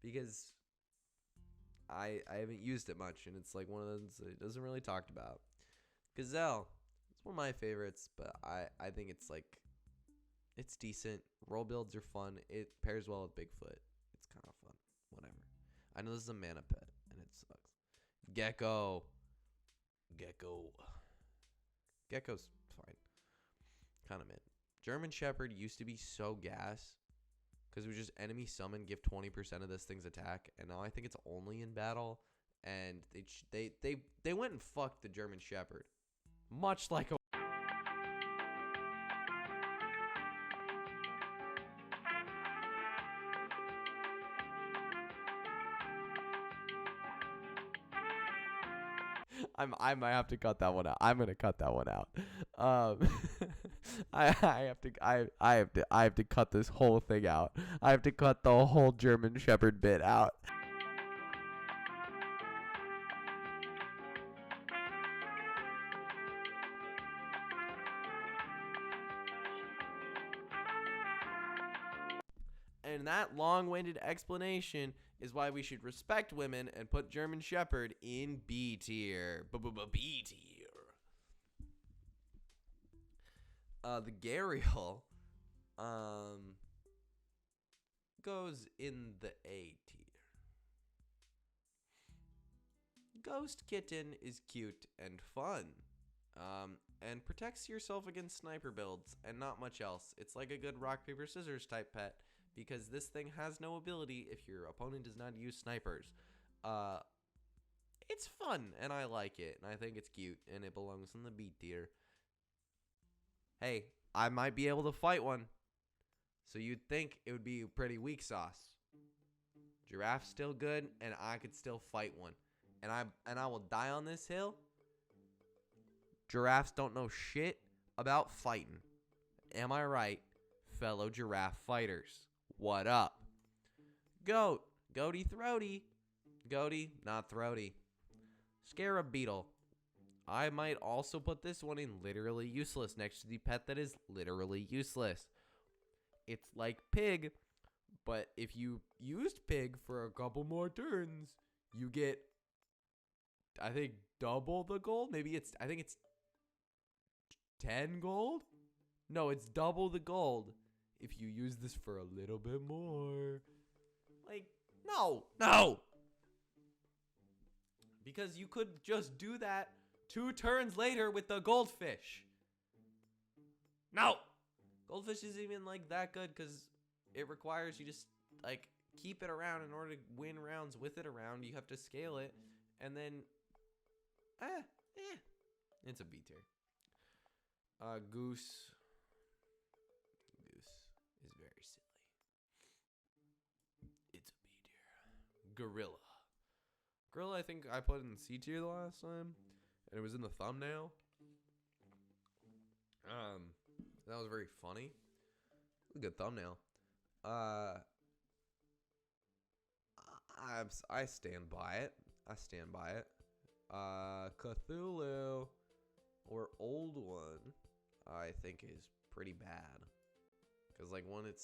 because I haven't used it much, and it's like one of those it doesn't really talked about. Gazelle, it's one of my favorites, but I think it's like it's decent. Roll builds are fun. It pairs well with Bigfoot. It's kind of fun. Whatever. I know this is a mana pet, and it sucks. Gecko. Gecko's fine. Kind of mid. German Shepherd used to be so gas because it was just enemy summon, give 20% of this thing's attack, and now I think it's only in battle. And they went and fucked the German Shepherd, much like a. I might have to cut that one out. I'm gonna cut that one out. I have to cut this whole thing out. I have to cut the whole German Shepherd bit out. And that long-winded explanation is why we should respect women and put German Shepherd in B tier. B tier. The Gharial goes in the A tier. Ghost Kitten is cute and fun. And protects yourself against sniper builds and not much else. It's like a good rock, paper, scissors type pet because this thing has no ability if your opponent does not use snipers. It's fun and I like it and I think it's cute and it belongs in the B tier. Hey, I might be able to fight one. So you'd think it would be pretty weak sauce. Giraffe's still good and I could still fight one. And I will die on this hill. Giraffes don't know shit about fighting. Am I right, fellow giraffe fighters? What up? Goat. Goaty throaty. Goaty, not throaty. Scarab beetle. I might also put this one in literally useless next to the pet that is literally useless. It's like pig, but if you used pig for a couple more turns, you get, I think, double the gold. I think it's 10 gold? No, it's double the gold if you use this for a little bit more. Like, no. Because you could just do that 2 turns later with the goldfish. No. Goldfish isn't even like that good because it requires you just like keep it around in order to win rounds with it around. You have to scale it and then Eh. It's a B tier. Goose. Goose is very silly. It's a B tier. Gorilla. Gorilla, I think I put in C tier the last time, and it was in the thumbnail. That was very funny. A good thumbnail. I stand by it. Cthulhu or Old One, I think is pretty bad. Cause like one, it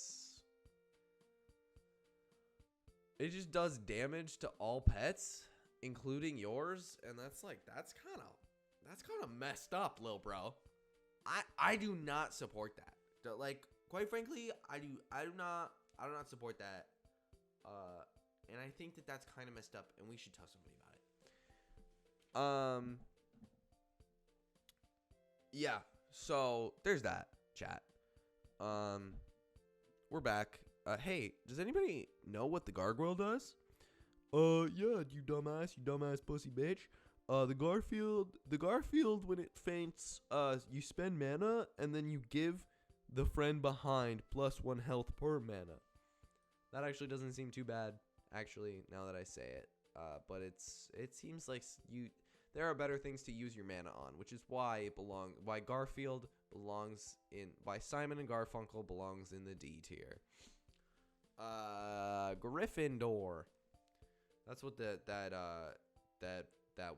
just does damage to all pets, including yours, and that's kind of messed up, lil bro. I do not support that. Like, quite frankly, I do not support that. And I think that that's kind of messed up, and we should tell somebody about it. Yeah. So there's that, chat. We're back. Hey, does anybody know what the gargoyle does? Yeah, you dumbass pussy bitch. The Garfield, when it faints, you spend mana, and then you give the friend behind +1 health per mana. That actually doesn't seem too bad, actually, now that I say it. But it seems like there are better things to use your mana on, which is why Garfield belongs in, why Simon and Garfunkel belongs in the D tier. Gryffindor. That's what that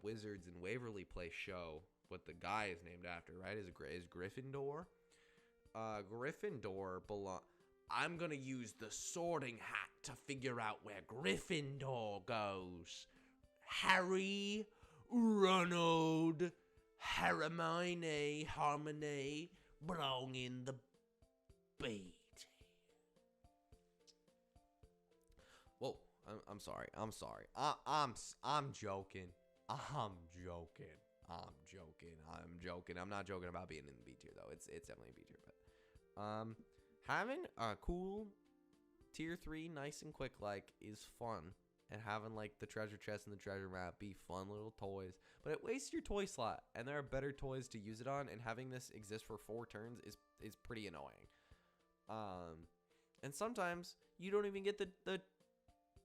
Wizards in Waverly Place show, what the guy is named after, right? Is Gryffindor. Gryffindor I'm gonna use the sorting hat to figure out where Gryffindor goes. Harry, Ronald, Hermione, Harmony belong in the B tier. Whoa, I'm sorry. I'm joking. I'm not joking about being in the B tier though. It's definitely a B tier, but having a cool tier 3 nice and quick like is fun, and having like the treasure chest and the treasure map be fun little toys, but it wastes your toy slot, and there are better toys to use it on, and having this exist for 4 turns is pretty annoying. And sometimes you don't even get the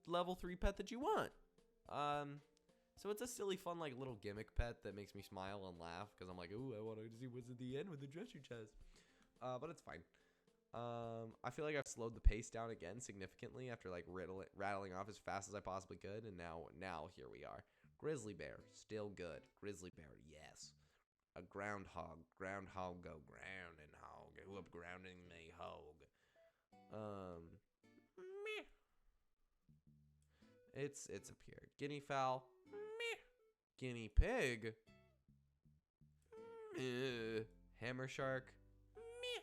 level 3 pet that you want. So it's a silly, fun, like, little gimmick pet that makes me smile and laugh, because I'm like, ooh, I want to see what's at the end with the treasure chest. But it's fine. I feel like I've slowed the pace down again significantly after, like, rattling off as fast as I possibly could, and now here we are. Grizzly bear, still good. Grizzly bear, yes. A groundhog. Groundhog go ground and hog. Who up grounding may hog. Meh. It's up here. Guinea fowl. Meh. Guinea pig. Hammer shark. Meh.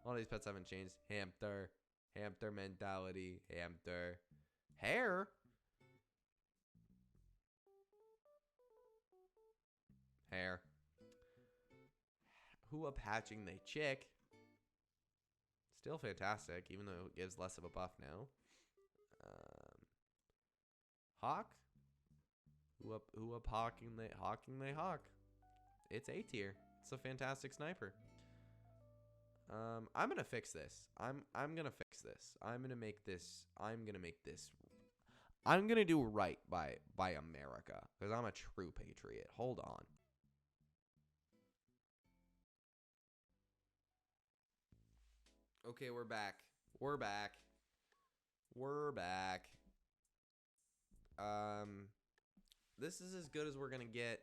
All these pets haven't changed. Hamster. Hamster mentality. Hamster. Hare. Hare. Who up hatching they chick. Still fantastic, even though it gives less of a buff now. Hawk. Who up hawking they hawk. It's A tier. It's a fantastic sniper. I'm gonna fix this. I'm gonna fix this. I'm gonna do right by America, because I'm a true patriot. Hold on. Okay, we're back. This is as good as we're gonna get.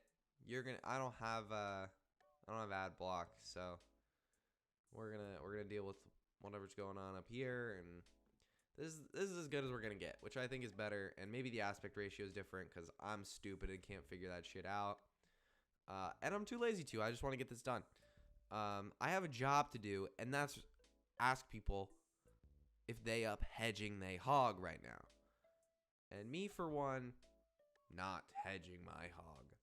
I don't have ad block, so we're gonna deal with whatever's going on up here, and this is as good as we're gonna get, which I think is better. And maybe the aspect ratio is different because I'm stupid and can't figure that shit out, and I'm too lazy to. I just want to get this done. I have a job to do, and that's ask people if they up hedging they hog right now. And me, for one, not hedging my hog.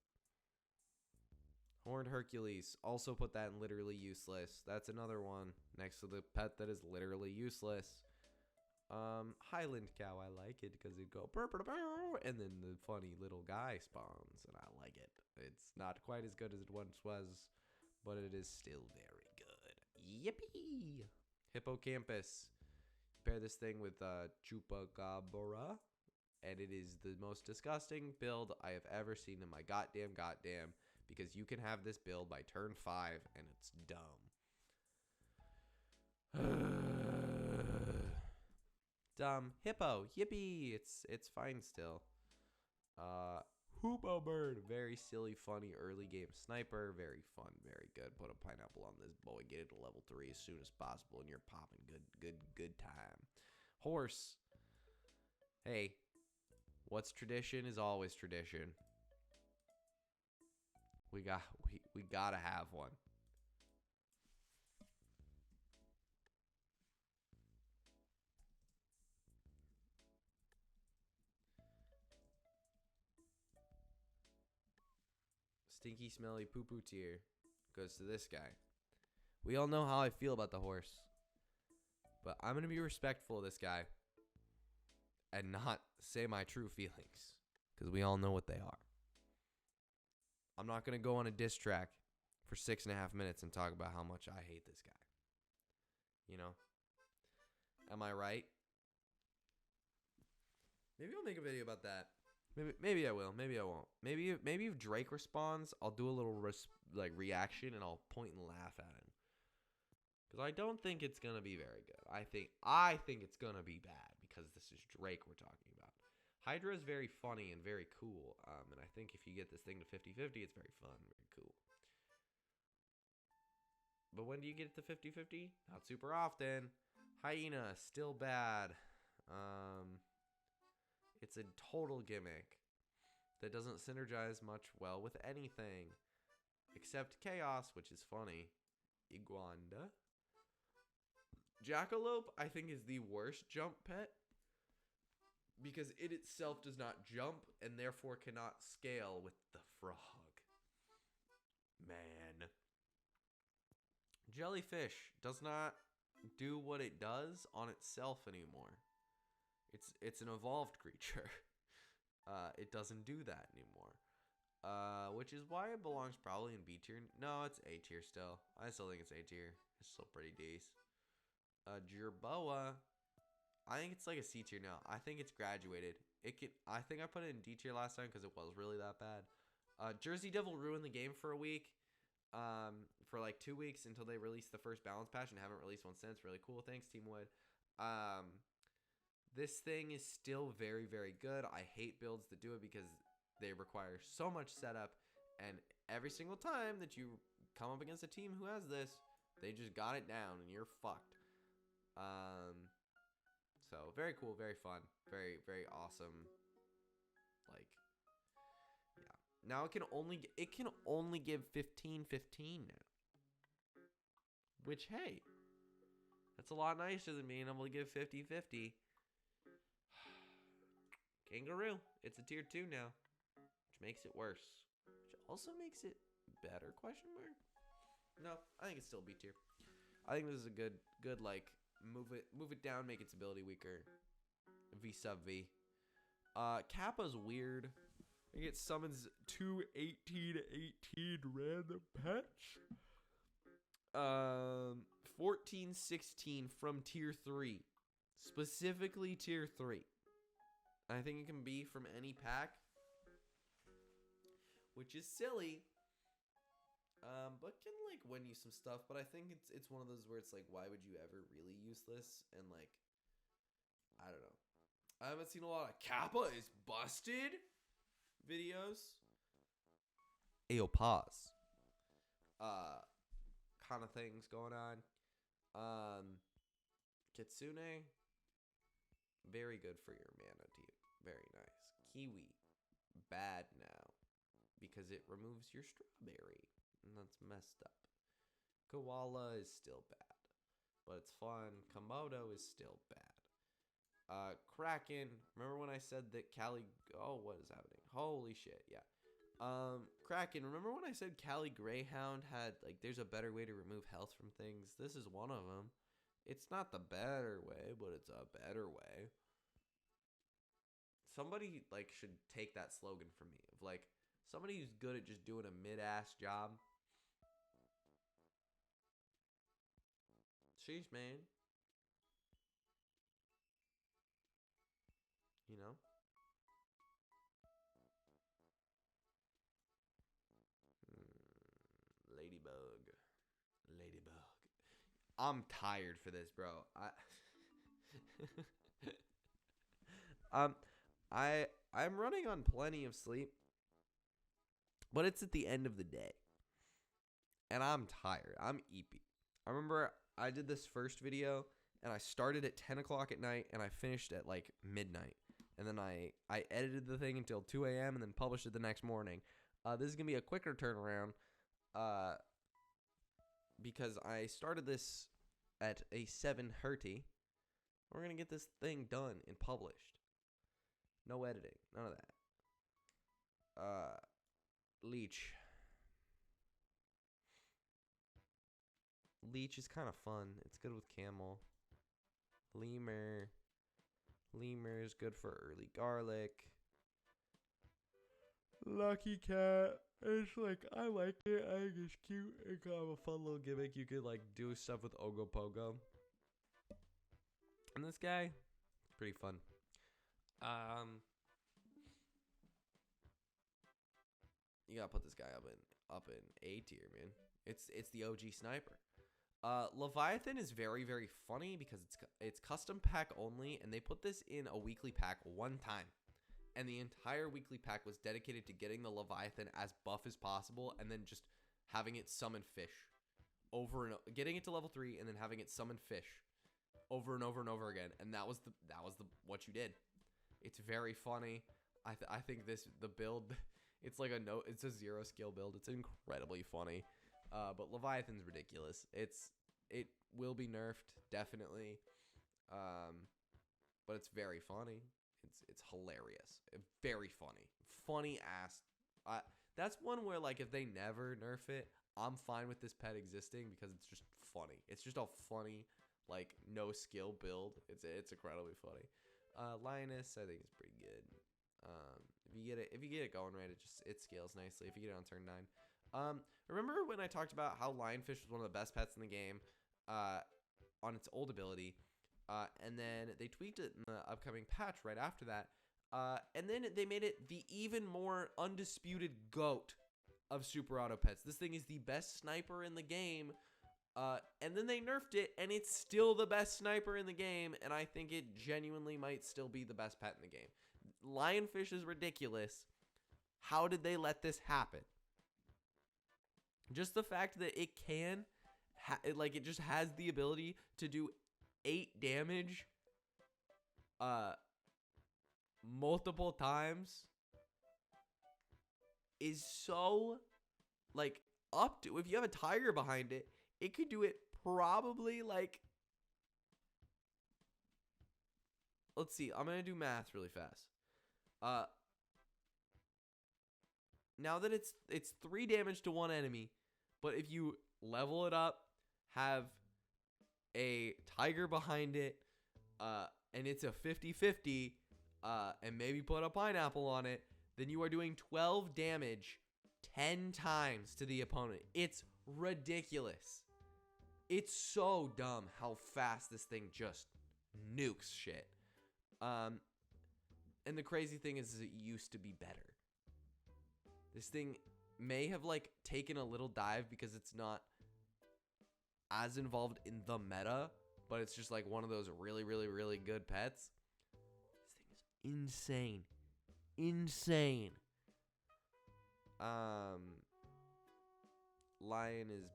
Horned Hercules. Also put that in literally useless. That's another one next to the pet that is literally useless. Highland cow, I like it because it go burr, burr, burr, and then the funny little guy spawns, and I like it. It's not quite as good as it once was, but it is still very good. Yippee! Hippocampus. Pair this thing with Chupacabra, and it is the most disgusting build I have ever seen in my goddamn, because you can have this build by turn 5, and it's dumb. Dumb. Hippo. Yippee. It's fine still. Hoopo bird. Very silly, funny early game sniper. Very fun. Very good. Put a pineapple on this boy. Get it to level 3 as soon as possible, and you're popping good time. Horse. Hey, what's tradition is always tradition. We gotta have one. Stinky, smelly, poo-poo tier goes to this guy. We all know how I feel about the horse, but I'm going to be respectful of this guy and not say my true feelings, because we all know what they are. I'm not going to go on a diss track for 6.5 minutes and talk about how much I hate this guy. You know? Am I right? Maybe I'll make a video about that. Maybe I will. Maybe I won't. Maybe if Drake responds, I'll do a little reaction and I'll point and laugh at him. Because I don't think it's gonna be very good. I think it's gonna be bad because this is Drake we're talking about. Hydra is very funny and very cool. And I think if you get this thing to 50-50, it's very fun, very cool. But when do you get it to 50-50? Not super often. Hyena, still bad. It's a total gimmick that doesn't synergize much well with anything except chaos, which is funny. Iguanda. Jackalope, I think, is the worst jump pet because it itself does not jump and therefore cannot scale with the frog. Man. Jellyfish does not do what it does on itself anymore. It's an evolved creature. It doesn't do that anymore. Which is why it belongs probably in B tier. No, it's A tier still. I still think it's A tier. It's still pretty decent. Jerboa. I think it's like a C tier now. I think it's graduated. I think I put it in D tier last time because it was really that bad. Jersey Devil ruined the game for a week. For like 2 weeks until they released the first balance patch and haven't released one since. Really cool. Thanks, Team Wood. This thing is still very, very good. I hate builds that do it because they require so much setup. And every single time that you come up against a team who has this, they just got it down and you're fucked. So very cool, very fun, very, very awesome. Like, yeah. Now it can only give 15-15 now. Which, hey, that's a lot nicer than being able to give 50-50. Kangaroo, it's a tier 2 now, which makes it worse. Which also makes it better, question mark? No, I think it's still B tier. I think this is a good like move it down, make its ability weaker. V sub V. Kappa's weird. It summons 2 18-18 random pets. 14-16 from tier 3. Specifically tier 3. I think it can be from any pack, which is silly. But can like win you some stuff. But I think it's one of those where it's like, why would you ever really use this? And like, I don't know. I haven't seen a lot of Kappa is busted videos. Ayo, pause. Kind of things going on. Kitsune, very good for your mana team. Very nice. Kiwi, bad now because it removes your strawberry, and that's messed up. Koala is still bad, but it's fun. Komodo is still bad. Kraken, remember when I said that oh, what is happening? Holy shit, yeah. Kraken, remember when I said Cali Greyhound had, like, there's a better way to remove health from things? This is one of them. It's not the better way, but it's a better way. Somebody like should take that slogan from me of like somebody who's good at just doing a mid-ass job. Sheesh, man. You know? Ladybug. Ladybug. I'm tired for this, bro. Um I'm running on plenty of sleep, but it's at the end of the day. And I'm tired. I'm eepy. I remember I did this first video and I started at 10 o'clock at night and I finished at like midnight. And then I edited the thing until 2 a.m. and then published it the next morning. This is going to be a quicker turnaround because I started this at a 7:30. We're going to get this thing done and published. No editing. None of that. Leech. Leech is kind of fun. It's good with camel. Lemur. Lemur is good for early garlic. Lucky cat. It's like, I like it. I think it's cute. It's kind of a fun little gimmick. You could like do stuff with Ogopogo. And this guy, pretty fun. You gotta put this guy up in A tier, man. It's the OG sniper. Leviathan is very, very funny because it's custom pack only, and they put this in a weekly pack one time. And the entire weekly pack was dedicated to getting the Leviathan as buff as possible and then just having it summon fish over and getting it to level 3 and then having it summon fish over and over and over again. And that was the what you did. It's very funny. I think the build, it's like it's a 0 skill build. It's incredibly funny. But Leviathan's ridiculous. It will be nerfed, definitely. But it's very funny. It's hilarious. Very funny. Funny ass. That's one where like if they never nerf it, I'm fine with this pet existing because it's just funny. It's just a funny like no skill build. It's incredibly funny. Lioness I think is pretty good. If you get it going right, it scales nicely. If you get it on turn 9. Remember when I talked about how Lionfish was one of the best pets in the game on its old ability? And then they tweaked it in the upcoming patch right after that. And then they made it the even more undisputed GOAT of Super Auto Pets. This thing is the best sniper in the game. And then they nerfed it, and it's still the best sniper in the game. And I think it genuinely might still be the best pet in the game. Lionfish is ridiculous. How did they let this happen? Just the fact that it can, it just has the ability to do 8 damage multiple times is so like up to, if you have a tiger behind it, it could do it probably like, let's see, I'm gonna do math really fast. Now that it's 3 damage to one enemy, but if you level it up, have a tiger behind it, and it's a 50-50, and maybe put a pineapple on it, then you are doing 12 damage 10 times to the opponent. It's ridiculous. It's so dumb how fast this thing just nukes shit. And the crazy thing is it used to be better. This thing may have like taken a little dive because it's not as involved in the meta, but it's just like one of those really, really, really good pets. This thing is insane. Insane. Lion is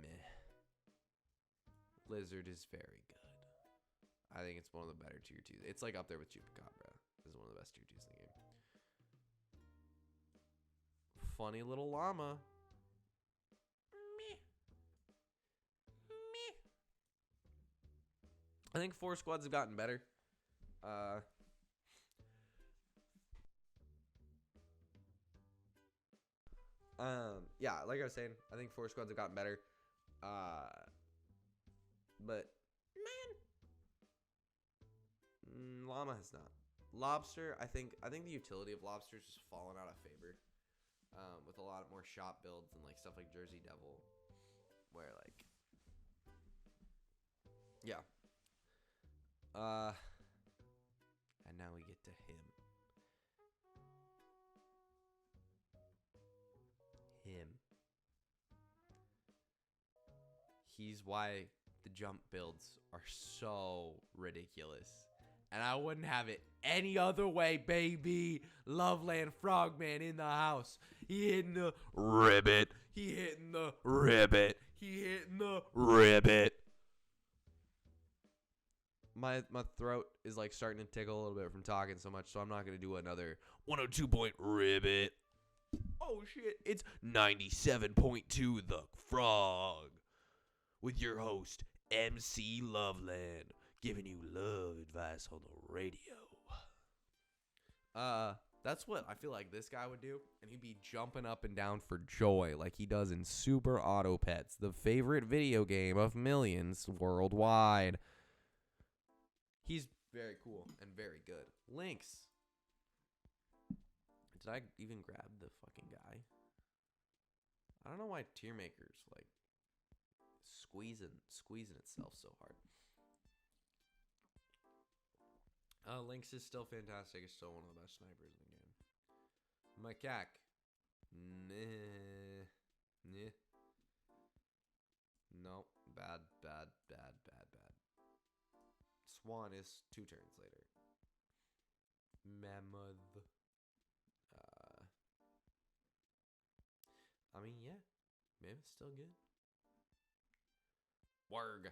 meh. Lizard is very good. I think it's one of the better tier 2s. It's like up there with Chupacabra. This is one of the best tier 2s in the game. Funny little llama. Meh. Meh. I think 4 squads have gotten better. Yeah, like I was saying, I think 4 squads have gotten better. But Llama has not. Lobster, I think the utility of lobster has just fallen out of favor. With a lot more shop builds and like stuff like Jersey Devil, where like, yeah. And now we get to him. He's why the jump builds are so ridiculous. And I wouldn't have it any other way, baby. Loveland Frogman in the house. He hitting the ribbit. He hitting the ribbit. He hitting the ribbit. My throat is like starting to tickle a little bit from talking so much, so I'm not going to do another 102-point ribbit. Oh, shit. It's 97.2 The Frog with your host, MC Loveland, giving you love advice on the radio. That's what I feel like this guy would do, and he'd be jumping up and down for joy like he does in Super Auto Pets, the favorite video game of millions worldwide. He's very cool and very good. Lynx. Did I even grab the fucking guy? I don't know why Tier Maker's like squeezing itself so hard. Lynx is still fantastic. It's still one of the best snipers in the game. Macaque. Nah. Nope. Bad. Swan is 2 turns later. Mammoth. I mean, yeah. Mammoth's still good. Warg.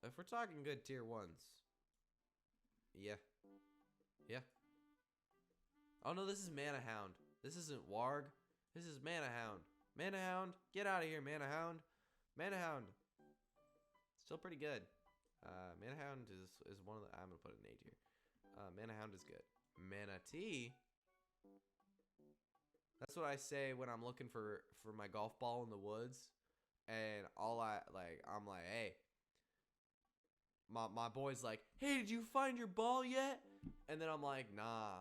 If we're talking good tier 1s. Yeah. Oh no, this is Mana Hound. This isn't Warg. This is Mana Hound. Mana Hound, get out of here, Mana Hound. Mana Hound. Still pretty good. Mana Hound is one of the... I'm gonna put an A tier. Mana Hound is good. Manatee. That's what I say when I'm looking for my golf ball in the woods, and I'm like, hey. My boy's like, hey, did you find your ball yet? And then I'm like, nah.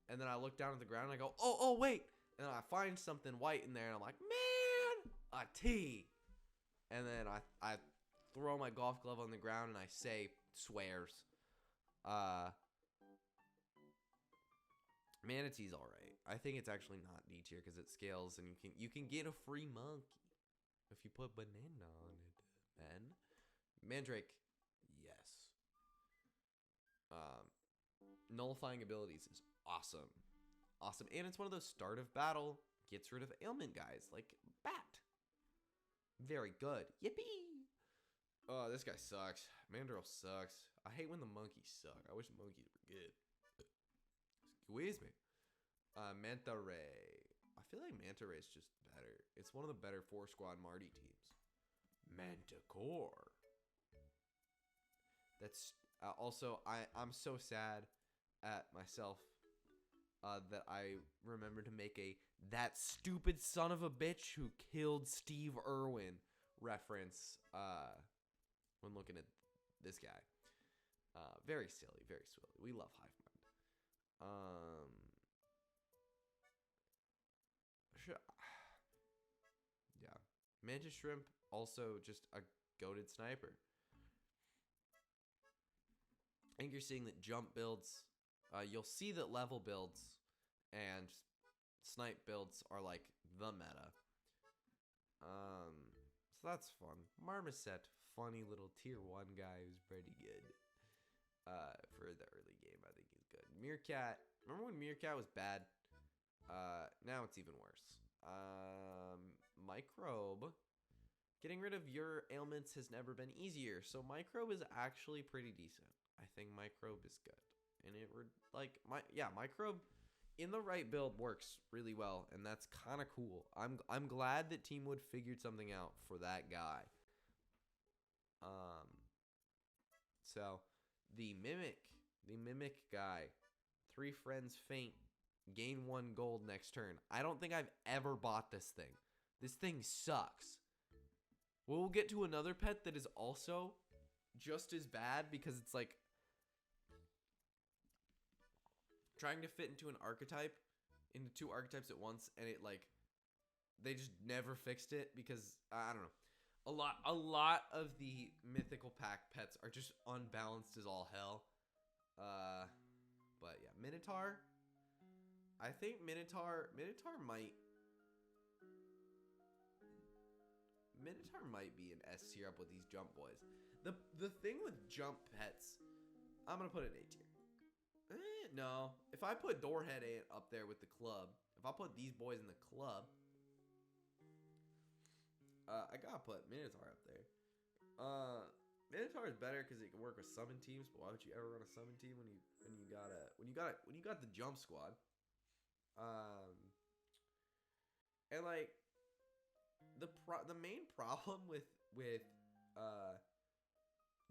And then I look down at the ground and I go, oh, wait. And then I find something white in there and I'm like, man, a T. And then I throw my golf glove on the ground and I say, swears. Manatee's all right. I think it's actually not D tier because it scales and you can get a free monkey if you put banana on it. Mandrake. Nullifying abilities is awesome. And it's one of those start of battle, gets rid of ailment guys, like Bat. Very good. Yippee! Oh, this guy sucks. Mandrill sucks. I hate when the monkeys suck. I wish the monkeys were good. Squeeze me. Manta Ray. I feel like Manta Ray is just better. It's one of the better 4-squad Marty teams. Manticore. That's... also, I'm so sad at myself that I remember to make a "that stupid son of a bitch who killed Steve Irwin" reference when looking at this guy. Very silly, very silly. We love Hivemind. Yeah. Mantis Shrimp, also just a goated sniper. I think you're seeing that jump builds, you'll see that level builds and snipe builds are like the meta. So that's fun. Marmoset, funny little tier 1 guy who's pretty good. For the early game, I think he's good. Meerkat, remember when Meerkat was bad? Now it's even worse. Microbe. Getting rid of your ailments has never been easier, so Microbe is actually pretty decent. I think Microbe is good. And Microbe in the right build works really well, and that's kind of cool. I'm glad that Teamwood figured something out for that guy. So the Mimic guy, 3 friends faint, gain 1 gold next turn. I don't think I've ever bought this thing. This thing sucks. We'll get to another pet that is also just as bad because it's like trying to fit into into two archetypes at once, and it like they just never fixed it because I don't know. A lot of the mythical pack pets are just unbalanced as all hell. But yeah, Minotaur. I think Minotaur might be an S tier up with these jump boys. The thing with jump pets, I'm gonna put it in A tier. No, if I put Doorhead up there with the club, if I put these boys in the club, I gotta put Minotaur up there. Minotaur is better because it can work with summon teams. But why would you ever run a summon team when you got the jump squad? And like the main problem with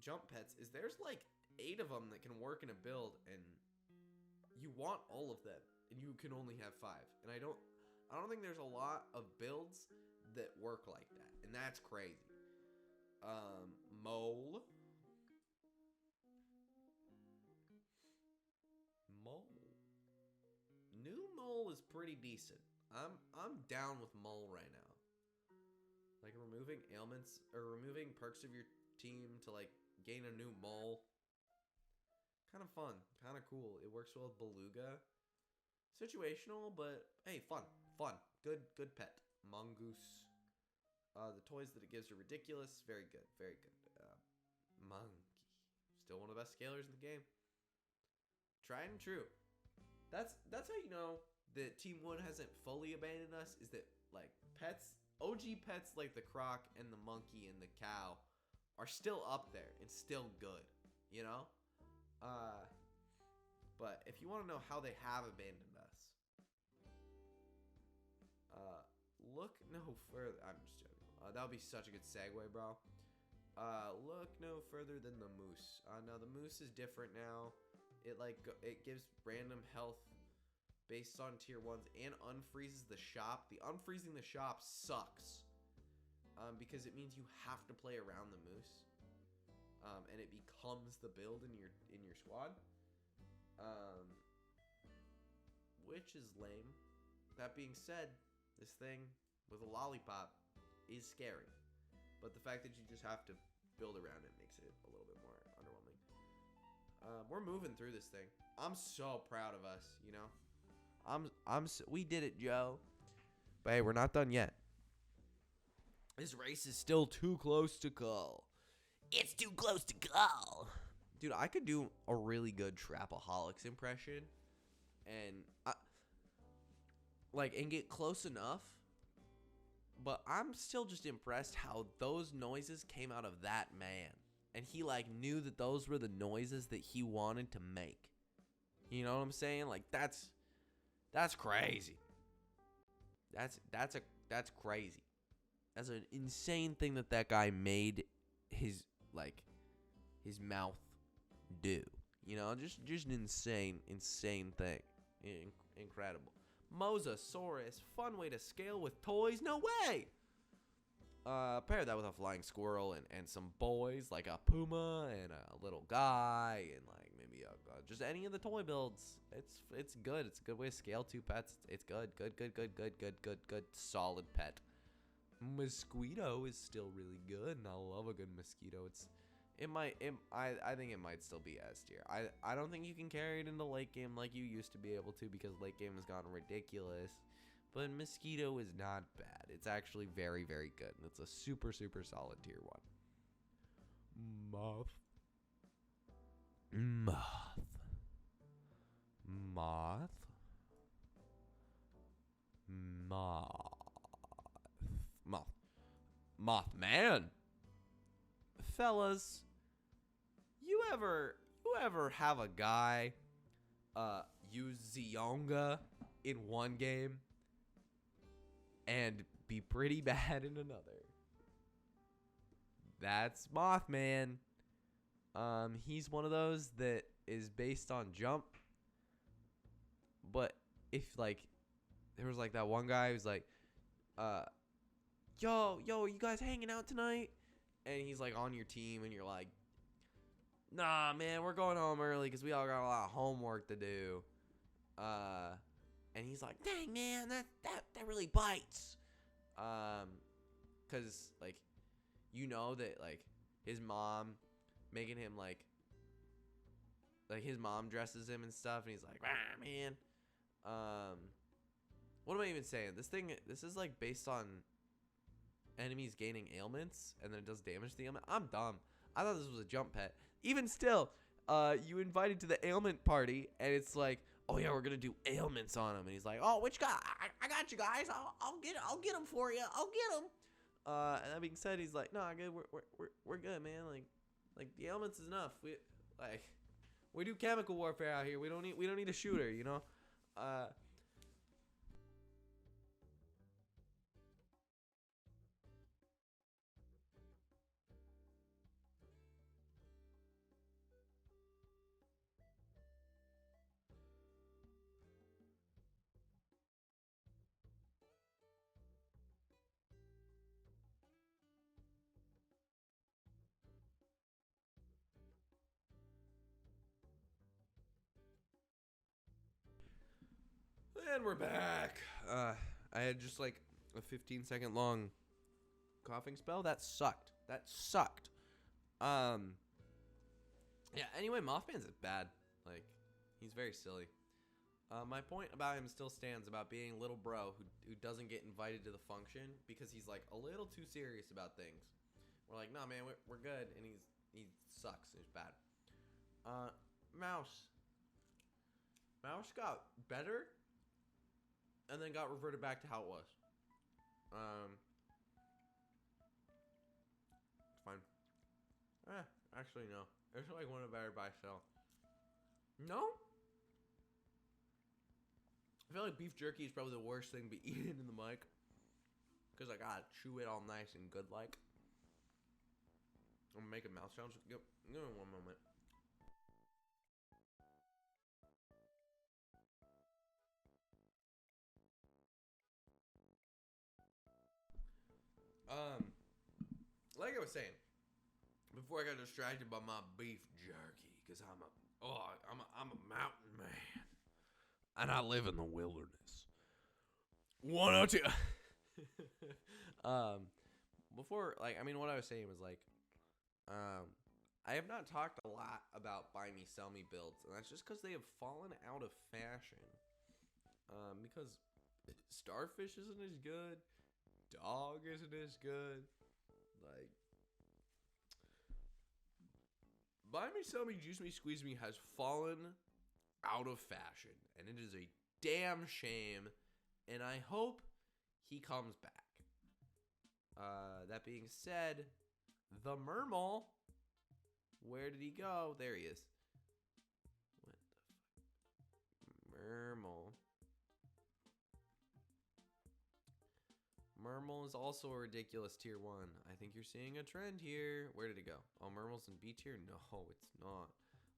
jump pets is there's like 8 of them that can work in a build, and you want all of them, and you can only have 5. And I don't think there's a lot of builds that work like that, and that's crazy. Mole. New Mole is pretty decent. I'm down with Mole right now. Like removing ailments or removing perks of your team to like gain a new Mole. Kind of fun, kind of cool. It works well with Beluga. Situational, but hey, fun. Good pet. Mongoose. The toys that it gives are ridiculous. Very good. Monkey. Still one of the best scalers in the game. Tried and true. That's how you know that Team Wood hasn't fully abandoned us, is that like pets, OG pets like the croc and the monkey and the cow are still up there and still good, you know? But if you want to know how they have abandoned us, look no further. I'm just joking. That would be such a good segue, bro. Look no further than the moose. Now the moose is different now. It gives random health based on tier 1s and unfreezes the shop. The unfreezing the shop sucks. Because it means you have to play around the moose. And it becomes the build in your squad. Which is lame. That being said, this thing with a lollipop is scary. But the fact that you just have to build around it makes it a little bit more underwhelming. We're moving through this thing. I'm so proud of us, you know? We did it, Joe. But hey, we're not done yet. This race is still too close to call. It's too close to call. Dude, I could do a really good Trapaholics impression and get close enough. But I'm still just impressed how those noises came out of that man. And he like knew that those were the noises that he wanted to make. You know what I'm saying? Like that's crazy. That's crazy. That's an insane thing that guy made his mouth do. You know, just an insane thing. Incredible. Mosasaurus, fun way to scale with toys. No way. Pair that with a flying squirrel and some boys like a puma and a little guy and like maybe just any of the toy builds. It's good. It's a good way to scale 2 pets. It's good. Good. Solid pet. Mosquito is still really good, and I love a good mosquito. I think it might still be S tier. I don't think you can carry it into late game like you used to be able to because late game has gotten ridiculous. But mosquito is not bad. It's actually very, very good. And it's a super, super solid tier 1. Mothman. Fellas, you ever have a guy use Zionga in one game and be pretty bad in another? That's Mothman. He's one of those that is based on jump. But if like there was like that one guy who's like, yo, you guys hanging out tonight? And he's like on your team and you're like, nah, man, we're going home early because we all got a lot of homework to do. And he's like, dang, man, that really bites. Because, like, you know that, like, his mom making him, like his mom dresses him and stuff, and he's like, ah, man. What am I even saying? This is, like, based on enemies gaining ailments, and then it does damage to the ailment. I'm dumb. I thought this was a jump pet. Even still, you invited to the ailment party, and it's like, oh yeah, we're gonna do ailments on him, and he's like, oh, which guy? I got you guys. I'll get him for you. I'll get him. And that being said, he's like, no, good. We're good, man. Like the ailments is enough. We do chemical warfare out here. We don't need a shooter, you know. And we're back. I had just like a 15-second long coughing spell. That sucked. Yeah, anyway, Mothman's is bad. Like, he's very silly. My point about him still stands about being little bro who doesn't get invited to the function because he's like a little too serious about things. We're like, nah, man, we're good, and he sucks. He's bad. Mouse got better and then got reverted back to how it was. It's fine. Actually, no. It's like one of better by itself. No? I feel like beef jerky is probably the worst thing to be eaten in the mic. Because I gotta chew it all nice and good like. I'm making mouth sounds. Give me one moment. Like I was saying, before I got distracted by my beef jerky, because I'm a mountain man, and I live in the wilderness. 102. Before, like, I mean, what I was saying was like, I have not talked a lot about buy me, sell me builds, and that's just because they have fallen out of fashion. Because Starfish isn't as good, Dog isn't as good. Like, buy me, sell me, juice me, squeeze me has fallen out of fashion, and it is a damn shame. And I hope he comes back. That being said, the Mermal, where did he go? There he is. What the fuck? Mermal. Mermal is also a ridiculous tier 1. I think you're seeing a trend here. Where did it go? Oh, Mermal's in B tier? No, it's not.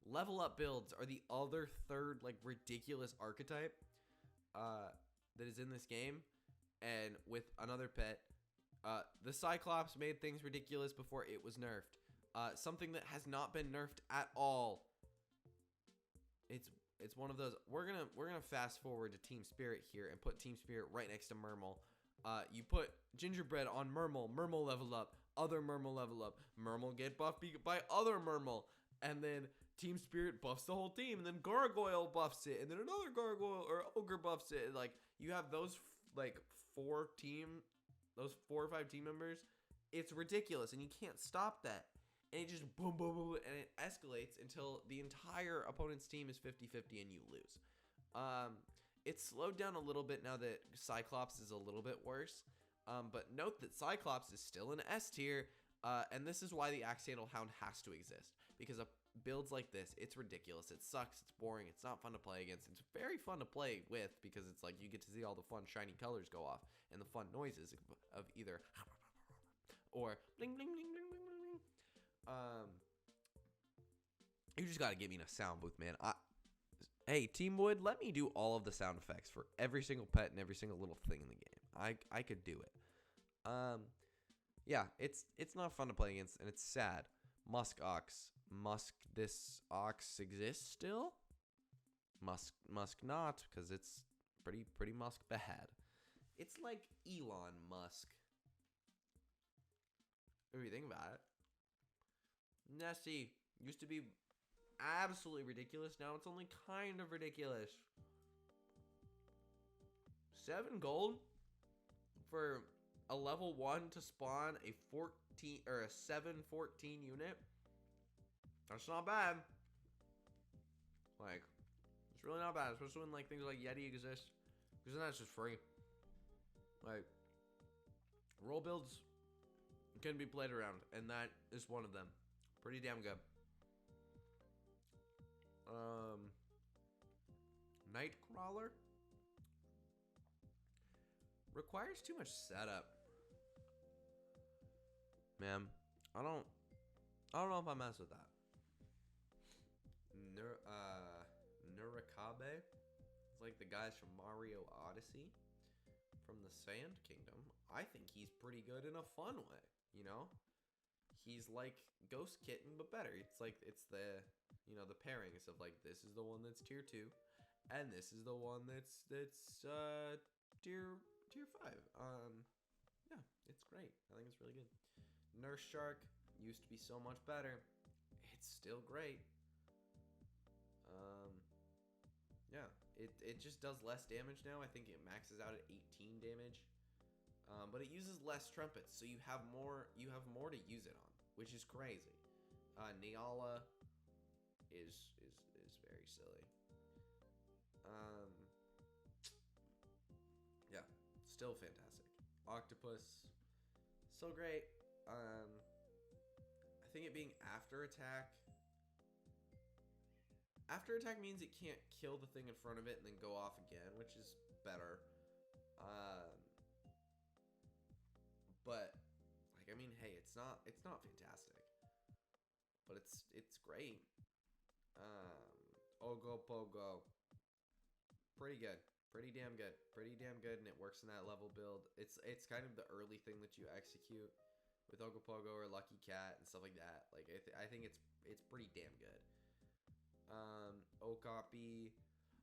Level up builds are the other third, like, ridiculous archetype that is in this game. And with another pet, the Cyclops made things ridiculous before it was nerfed. Something that has not been nerfed at all. It's one of those. We're gonna fast forward to Team Spirit here and put Team Spirit right next to Mermal. You put Gingerbread on Mermal. Mermal level up. Other Mermal level up. Mermal get buffed by other Mermal. And then Team Spirit buffs the whole team. And then Gargoyle buffs it. And then another Gargoyle or Ogre buffs it. Like, you have those, like, those 4 or 5 team members. It's ridiculous. And you can't stop that. And it just boom, boom, boom. And it escalates until the entire opponent's team is 50-50 and you lose. It's slowed down a little bit now that Cyclops is a little bit worse. But note that Cyclops is still in S tier. And this is why the Accidental Hound has to exist. Because of builds like this, it's ridiculous. It sucks. It's boring. It's not fun to play against. It's very fun to play with because it's like you get to see all the fun shiny colors go off. And the fun noises of either or bling, bling, bling, bling, bling, bling. You just got to get me in a sound booth, man. Hey, Team Wood, let me do all of the sound effects for every single pet and every single little thing in the game. I could do it. Yeah, it's not fun to play against, and it's sad. Musk ox. Musk this ox exists still? Musk not, because it's pretty Musk bad. It's like Elon Musk. If you think about it. Nessie used to be absolutely ridiculous. Now it's only kind of ridiculous. 7 gold for a level 1 to spawn a 14 or a 714 unit. That's not bad. Like, it's really not bad, especially when like things like Yeti exist, because then that's just free. Like, role builds can be played around, and that is one of them. Pretty damn good. Nightcrawler requires too much setup. Man, I don't know if I mess with that. Nurikabe. It's like the guys from Mario Odyssey from the Sand Kingdom. I think he's pretty good in a fun way, you know? He's like Ghost Kitten, but better. It's like, it's the, you know, the pairings of like, this is the one that's tier 2, and this is the one that's tier 5. Yeah, it's great. I think it's really good. Nurse Shark used to be so much better. It's still great. Yeah, it just does less damage now. I think it maxes out at 18 damage. But it uses less trumpets, so you have more to use it on, which is crazy. Niala is very silly. Yeah, still fantastic. Octopus, so great. I think it being after attack. After attack means it can't kill the thing in front of it and then go off again, which is better. But like, I mean, hey, it's not fantastic, but it's great. Ogopogo, pretty good, pretty damn good, and it works in that level build. It's kind of the early thing that you execute with Ogopogo or Lucky Cat and stuff like that. Like, I think it's pretty damn good.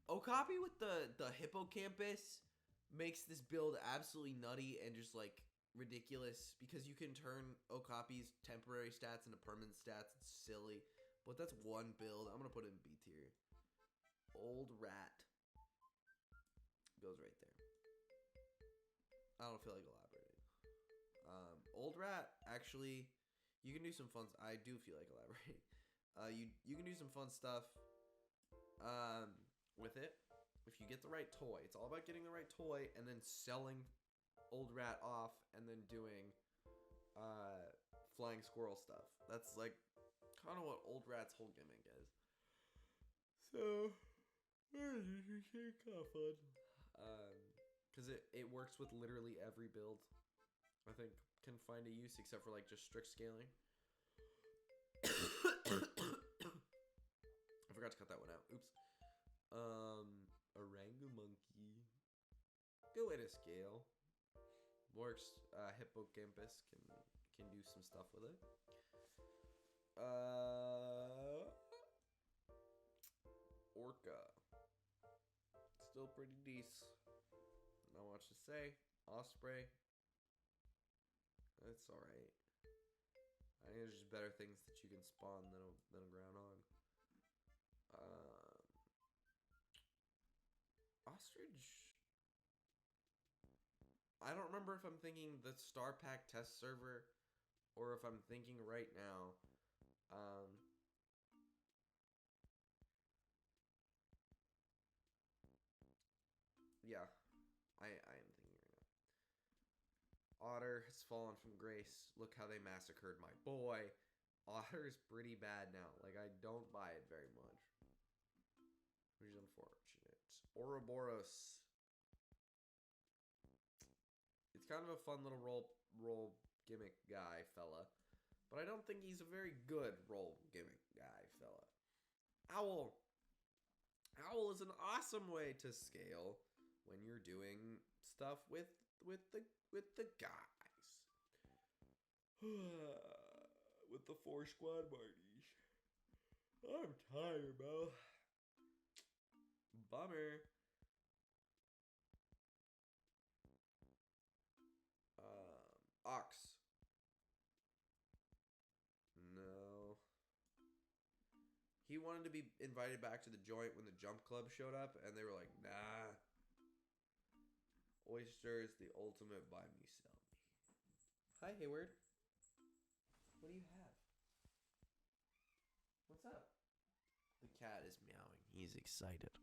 Okapi with the hippocampus makes this build absolutely nutty and just like ridiculous, because you can turn Okapi's temporary stats into permanent stats. It's silly, but that's one build. I'm gonna put it in B tier. Old Rat goes right there. I don't feel like elaborating. Old Rat, actually, you can do some fun. I do feel like elaborating. You can do some fun stuff with it if you get the right toy. It's all about getting the right toy and then selling Old Rat off and then doing flying squirrel stuff. That's like kind of what Old Rat's whole gimmick is. So it's kind of fun. Because it works with literally every build. I think can find a use except for like just strict scaling. I forgot to cut that one out. Oops. Orangumonkey. Good way to scale. Works. Hippocampus can do some stuff with it. Orca. Still pretty decent. Not much to say. Osprey. It's alright. I think there's just better things that you can spawn than a Groundhog. Ostrich. I don't remember if I'm thinking the Star Pack test server or if I'm thinking right now. Yeah, I am thinking right now. Otter has fallen from grace. Look how they massacred my boy. Otter is pretty bad now. Like, I don't buy it very much, which is unfortunate. Ouroboros. It's kind of a fun little role gimmick guy fella, but I don't think he's a very good role gimmick guy fella. Owl. Owl is an awesome way to scale when you're doing stuff with the guys. with the 4 squad parties. I'm tired, bro. Bummer. Ox. No. He wanted to be invited back to the joint when the Jump Club showed up, and they were like, nah. Oyster is the ultimate buy me, sell me. Hi, Hayward. What do you have? What's up? The cat is meowing. He's excited.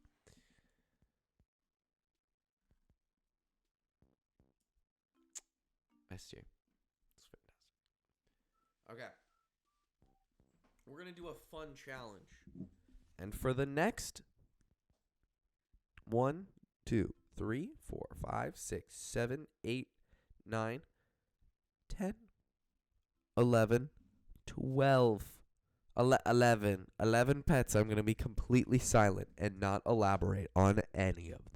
Missed you. It's fantastic. Okay. We're going to do a fun challenge. And for the next 1, 2, 3, 4, 5, 6, 7, 8, 9, 10, 11, 12, 11 pets, I'm going to be completely silent and not elaborate on any of them.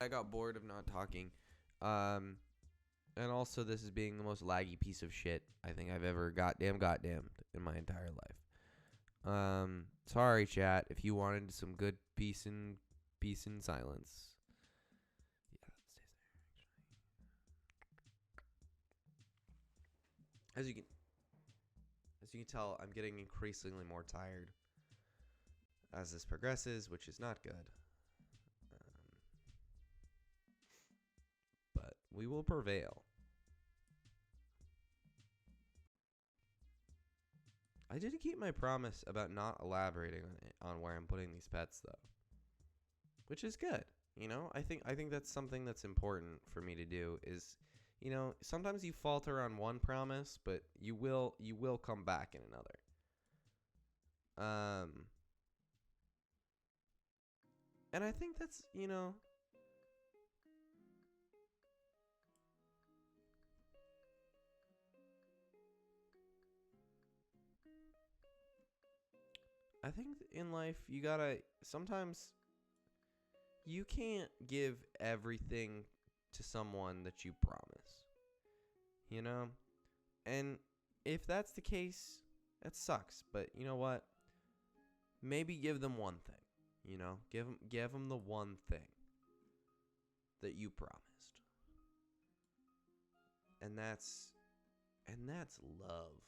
I got bored of not talking. And also this is being the most laggy piece of shit I think I've ever goddamned in my entire life. Sorry chat if you wanted some good peace and silence. Yeah, that stays there actually. As you can tell, I'm getting increasingly more tired as this progresses, which is not good. But we will prevail. I did keep my promise about not elaborating on where I'm putting these pets, though, which is good. You know, I think that's something that's important for me to do. Is, you know, sometimes you falter on one promise, but you will come back in another. And I think that's, you know, I think in life you gotta, sometimes you can't give everything to someone that you promise, you know? And if that's the case, that sucks. But you know what? Maybe give them one thing, you know? Give them the one thing that you promised. And that's love.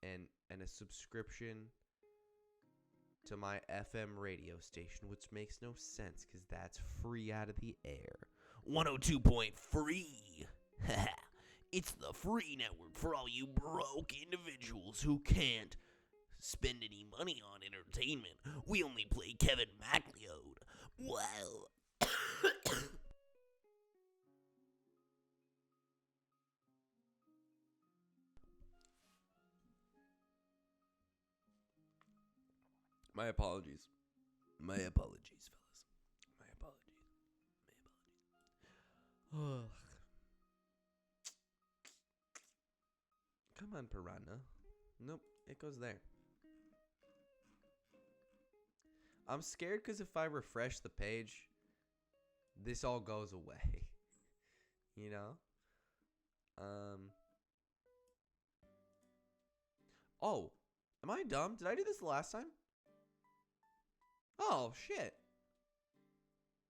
And a subscription to my FM radio station, which makes no sense because that's free out of the air. 102.3. It's the free network for all you broke individuals who can't spend any money on entertainment. We only play Kevin MacLeod. Well, my apologies. My apologies, fellas. My apologies. Ugh. Come on, Piranha. Nope, it goes there. I'm scared because if I refresh the page, this all goes away. You know? Oh, am I dumb? Did I do this the last time? Oh, shit.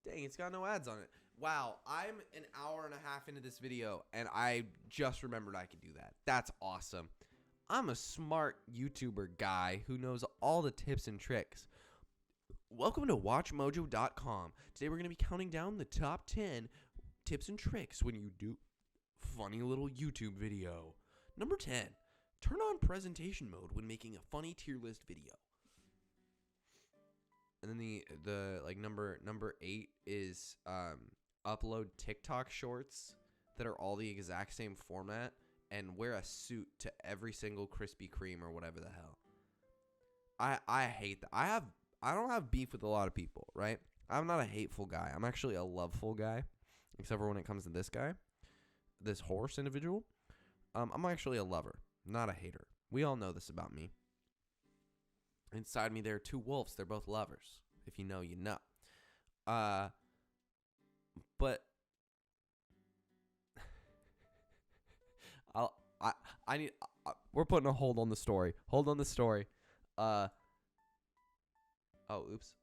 Dang, it's got no ads on it. Wow, I'm an hour and a half into this video, and I just remembered I could do that. That's awesome. I'm a smart YouTuber guy who knows all the tips and tricks. Welcome to WatchMojo.com. Today we're going to be counting down the top 10 tips and tricks when you do funny little YouTube video. Number 10, turn on presentation mode when making a funny tier list video. And then the like number 8 is upload TikTok shorts that are all the exact same format and wear a suit to every single Krispy Kreme or whatever the hell. I hate that. I don't have beef with a lot of people, right? I'm not a hateful guy. I'm actually a loveful guy, except for when it comes to this guy, this horse individual. I'm actually a lover, not a hater. We all know this about me. Inside me, there are two wolves. They're both lovers. If you know, you know. But I need. We're putting a hold on the story. Hold on the story. Oh, oops.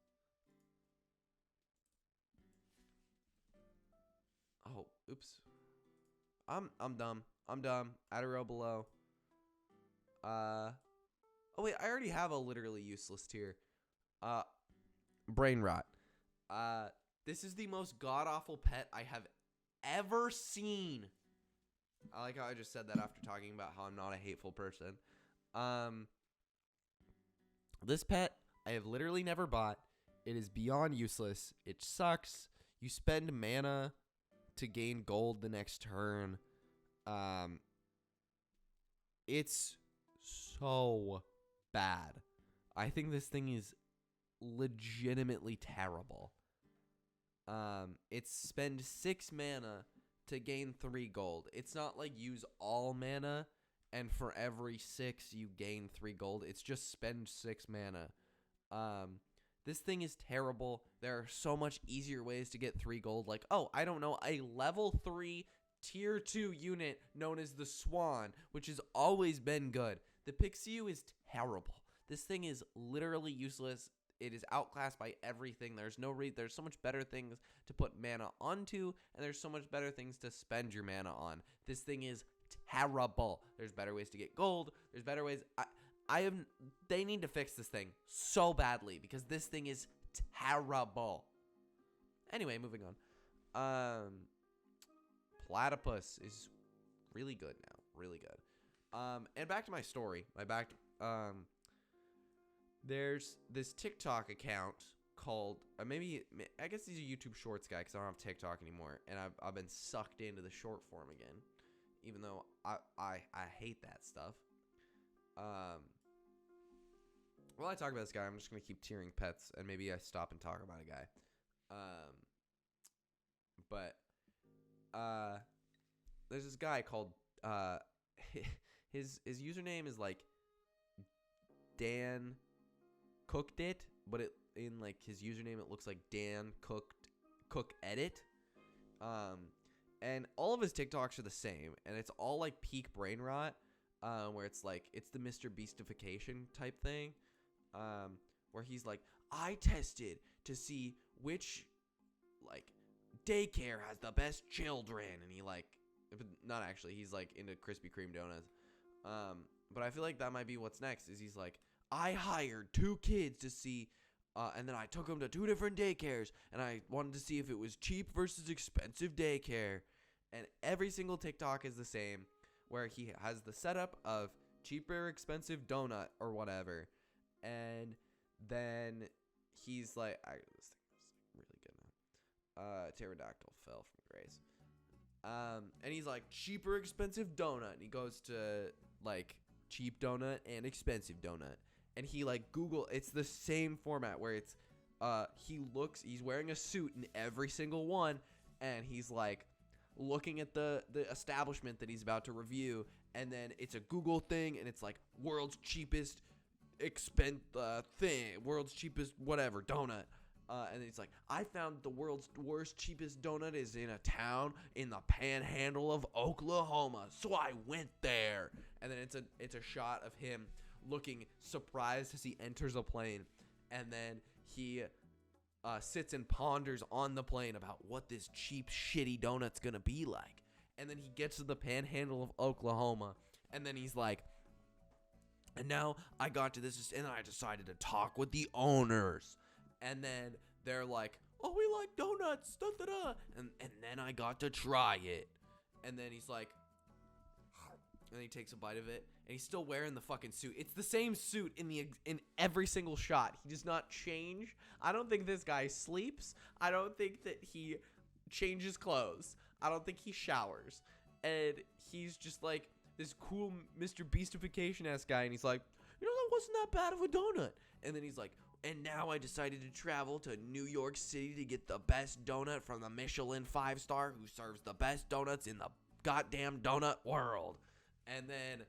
Oh, oops. I'm dumb. I'm dumb. Add a row below. Oh wait, I already have a literally useless tier. Brain rot. This is the most god-awful pet I have ever seen. I like how I just said that after talking about how I'm not a hateful person. This pet I have literally never bought. It is beyond useless. It sucks. You spend mana to gain gold the next turn. It's so bad. I think this thing is legitimately terrible. It's spend 6 mana to gain 3 gold. It's not like use all mana and for every 6 you gain 3 gold. It's just spend 6 mana. This thing is terrible. There are so much easier ways to get 3 gold. Like, oh, I don't know, a level 3 tier 2 unit known as the Swan, which has always been good. The Pixiu is terrible. This thing is literally useless. It is outclassed by everything. There's so much better things to put mana onto, and there's so much better things to spend your mana on. This thing is terrible. There's better ways to get gold. There's better ways. They need to fix this thing so badly because this thing is terrible. Anyway, moving on. Platypus is really good now. Really good. And back to my story. There's this TikTok account called, I guess he's a YouTube Shorts guy because I don't have TikTok anymore, and I've been sucked into the short form again, even though I hate that stuff. While I talk about this guy, I'm just gonna keep tiering pets, and maybe I stop and talk about a guy. But there's this guy called his username is like Dan Cooked It, but in like his username it looks like Dan Cook Edit. And all of his TikToks are the same, and it's all like peak brain rot, where it's like it's the Mr. Beastification type thing, where he's like, I tested to see which like daycare has the best children, and he like, not actually, he's like into Krispy Kreme donuts. But I feel like that might be what's next. Is he's like, I hired 2 kids to see, and then I took them to 2 different daycares, and I wanted to see if it was cheap versus expensive daycare. And every single TikTok is the same, where he has the setup of cheaper, expensive donut or whatever, and then he's like, this thing is really good now. Pterodactyl fell from grace. And he's like, cheaper, expensive donut, and he goes to like cheap donut and expensive donut. And he like it's the same format where it's he's wearing a suit in every single one, and he's like looking at the establishment that he's about to review, and then it's a Google thing, and it's like world's cheapest world's cheapest whatever donut, And he's like, I found the world's worst, cheapest donut is in a town in the panhandle of Oklahoma. So I went there. And then it's a shot of him looking surprised as he enters a plane. And then he sits and ponders on the plane about what this cheap, shitty donut's going to be like. And then he gets to the panhandle of Oklahoma. And then he's like, and now I got to this, and then I decided to talk with the owners. And then they're like, oh, we like donuts, da-da-da. And then I got to try it. And then he's like, and he takes a bite of it, and he's still wearing the fucking suit. It's the same suit in every single shot. He does not change. I don't think this guy sleeps. I don't think that he changes clothes. I don't think he showers. And he's just like this cool Mr. Beastification-ass guy, and he's like, you know, that wasn't that bad of a donut. And then he's like, and now I decided to travel to New York City to get the best donut from the Michelin 5-star who serves the best donuts in the goddamn donut world. And then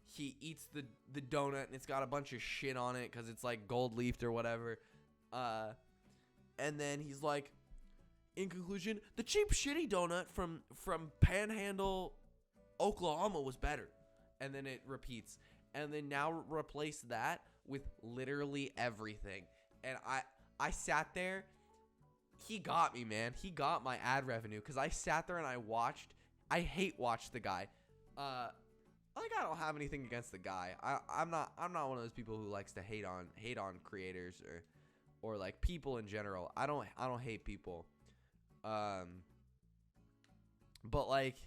he eats the donut, and it's got a bunch of shit on it because it's like gold leafed or whatever. And then he's like, in conclusion, the cheap shitty donut from Panhandle, Oklahoma was better. And then it repeats. And then now replace that with literally everything. And I sat there. He got me, man. He got my ad revenue because I sat there and I watched. I hate watch the guy. I don't have anything against the guy. I'm not one of those people who likes to hate on creators or like people in general. I don't hate people. But like,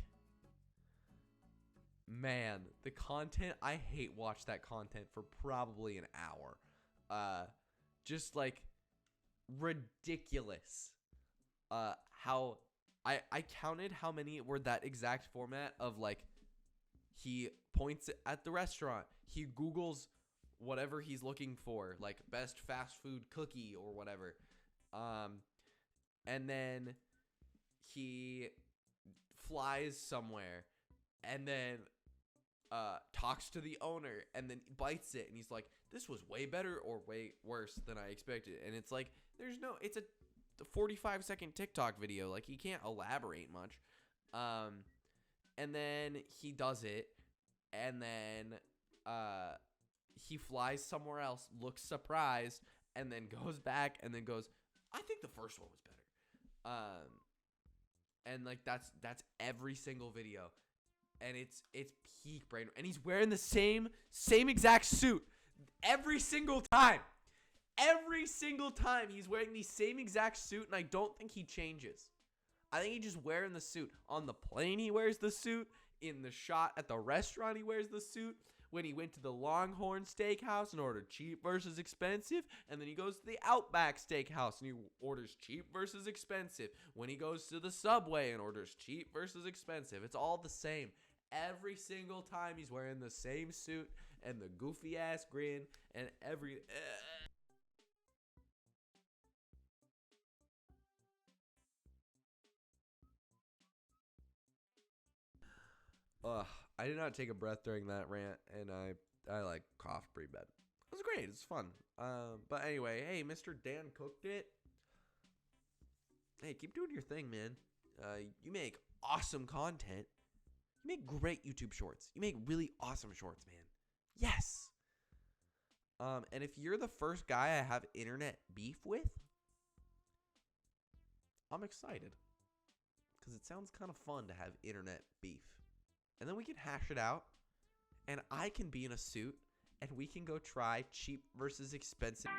man, the content, I hate watch that content for probably an hour. Just like ridiculous. How I counted how many were that exact format of like, he points at the restaurant, he Googles whatever he's looking for, like best fast food cookie or whatever. And then he flies somewhere and then talks to the owner and then bites it, and he's like, this was way better or way worse than I expected. And it's like, it's a 45-second TikTok video. Like, he can't elaborate much. And then he does it, and then he flies somewhere else, looks surprised, and then goes back and then goes, I think the first one was better. And like that's every single video. And it's peak brain. And he's wearing the same exact suit every single time. Every single time he's wearing the same exact suit, and I don't think he changes. I think he's just wearing the suit. On the plane, he wears the suit. In the shot at the restaurant, he wears the suit. When he went to the Longhorn Steakhouse and ordered cheap versus expensive. And then he goes to the Outback Steakhouse and he orders cheap versus expensive. When he goes to the Subway and orders cheap versus expensive. It's all the same. Every single time he's wearing the same suit and the goofy ass grin and every... I did not take a breath during that rant, and I like coughed pretty bad. It was great. It was fun. But anyway, hey, Mr. Dan Cooked It. Hey, keep doing your thing, man. You make awesome content. You make great YouTube shorts. You make really awesome shorts, man. Yes. And if you're the first guy I have internet beef with, I'm excited. Because it sounds kind of fun to have internet beef. And then we can hash it out, and I can be in a suit, and we can go try cheap versus expensive.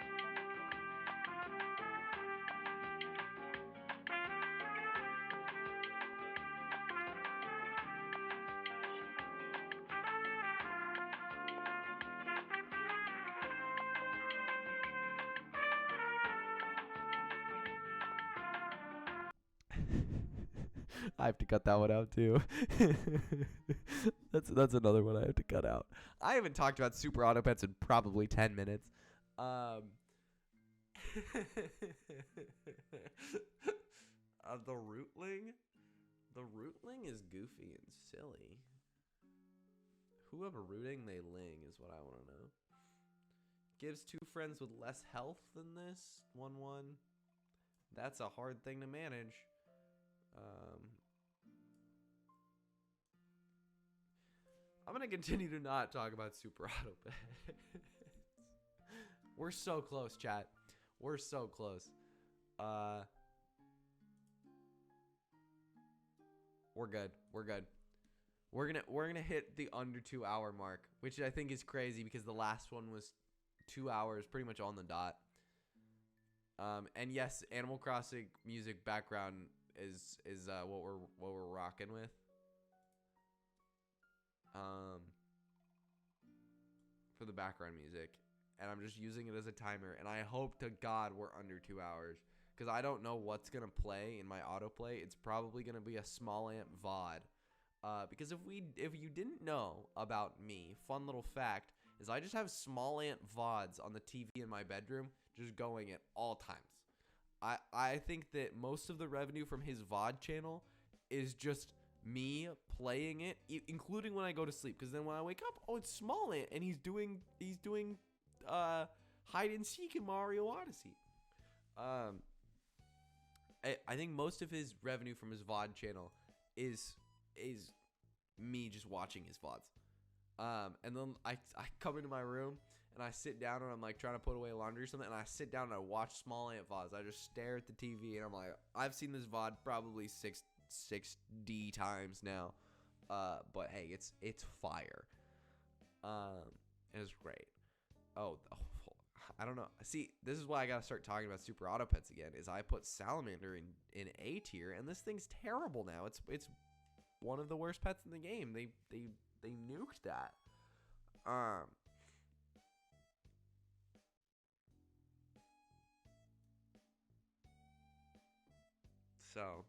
I have to cut that one out too. That's another one I have to cut out. I haven't talked about Super Auto Pets in probably 10 minutes. The Rootling? The Rootling is goofy and silly. Whoever rooting they ling is what I want to know. gives two friends with less health than this. 1-1. That's a hard thing to manage. I'm going to continue to not talk about Super Auto Pets. We're so close, chat. We're so close. We're good. We're good. We're gonna hit the under 2 hour mark, which I think is crazy because the last one was 2 hours, pretty much on the dot. And yes, Animal Crossing music background is what we're rocking with. For the background music, and I'm just using it as a timer, and I hope to God we're under 2 hours, because I don't know what's gonna play in my autoplay. It's probably gonna be a small amp VOD, because if you didn't know about me, fun little fact is I just have small amp VODs on the TV in my bedroom, just going at all times. I think that most of the revenue from his VOD channel is just me playing it, including when I go to sleep, because then when I wake up, oh, it's small ant, and he's doing hide and seek in Mario Odyssey. I think most of his revenue from his VOD channel is me just watching his VODs. And then I come into my room and I sit down and I'm like trying to put away laundry or something, and I sit down and I watch small ant VODs. I just stare at the TV and I'm like, I've seen this VOD probably 6D times now. But hey, it's fire. It's great. Oh, I don't know. See, this is why I gotta start talking about Super Auto Pets again. Is I put Salamander in A tier, and this thing's terrible now. It's one of the worst pets in the game. They nuked that. So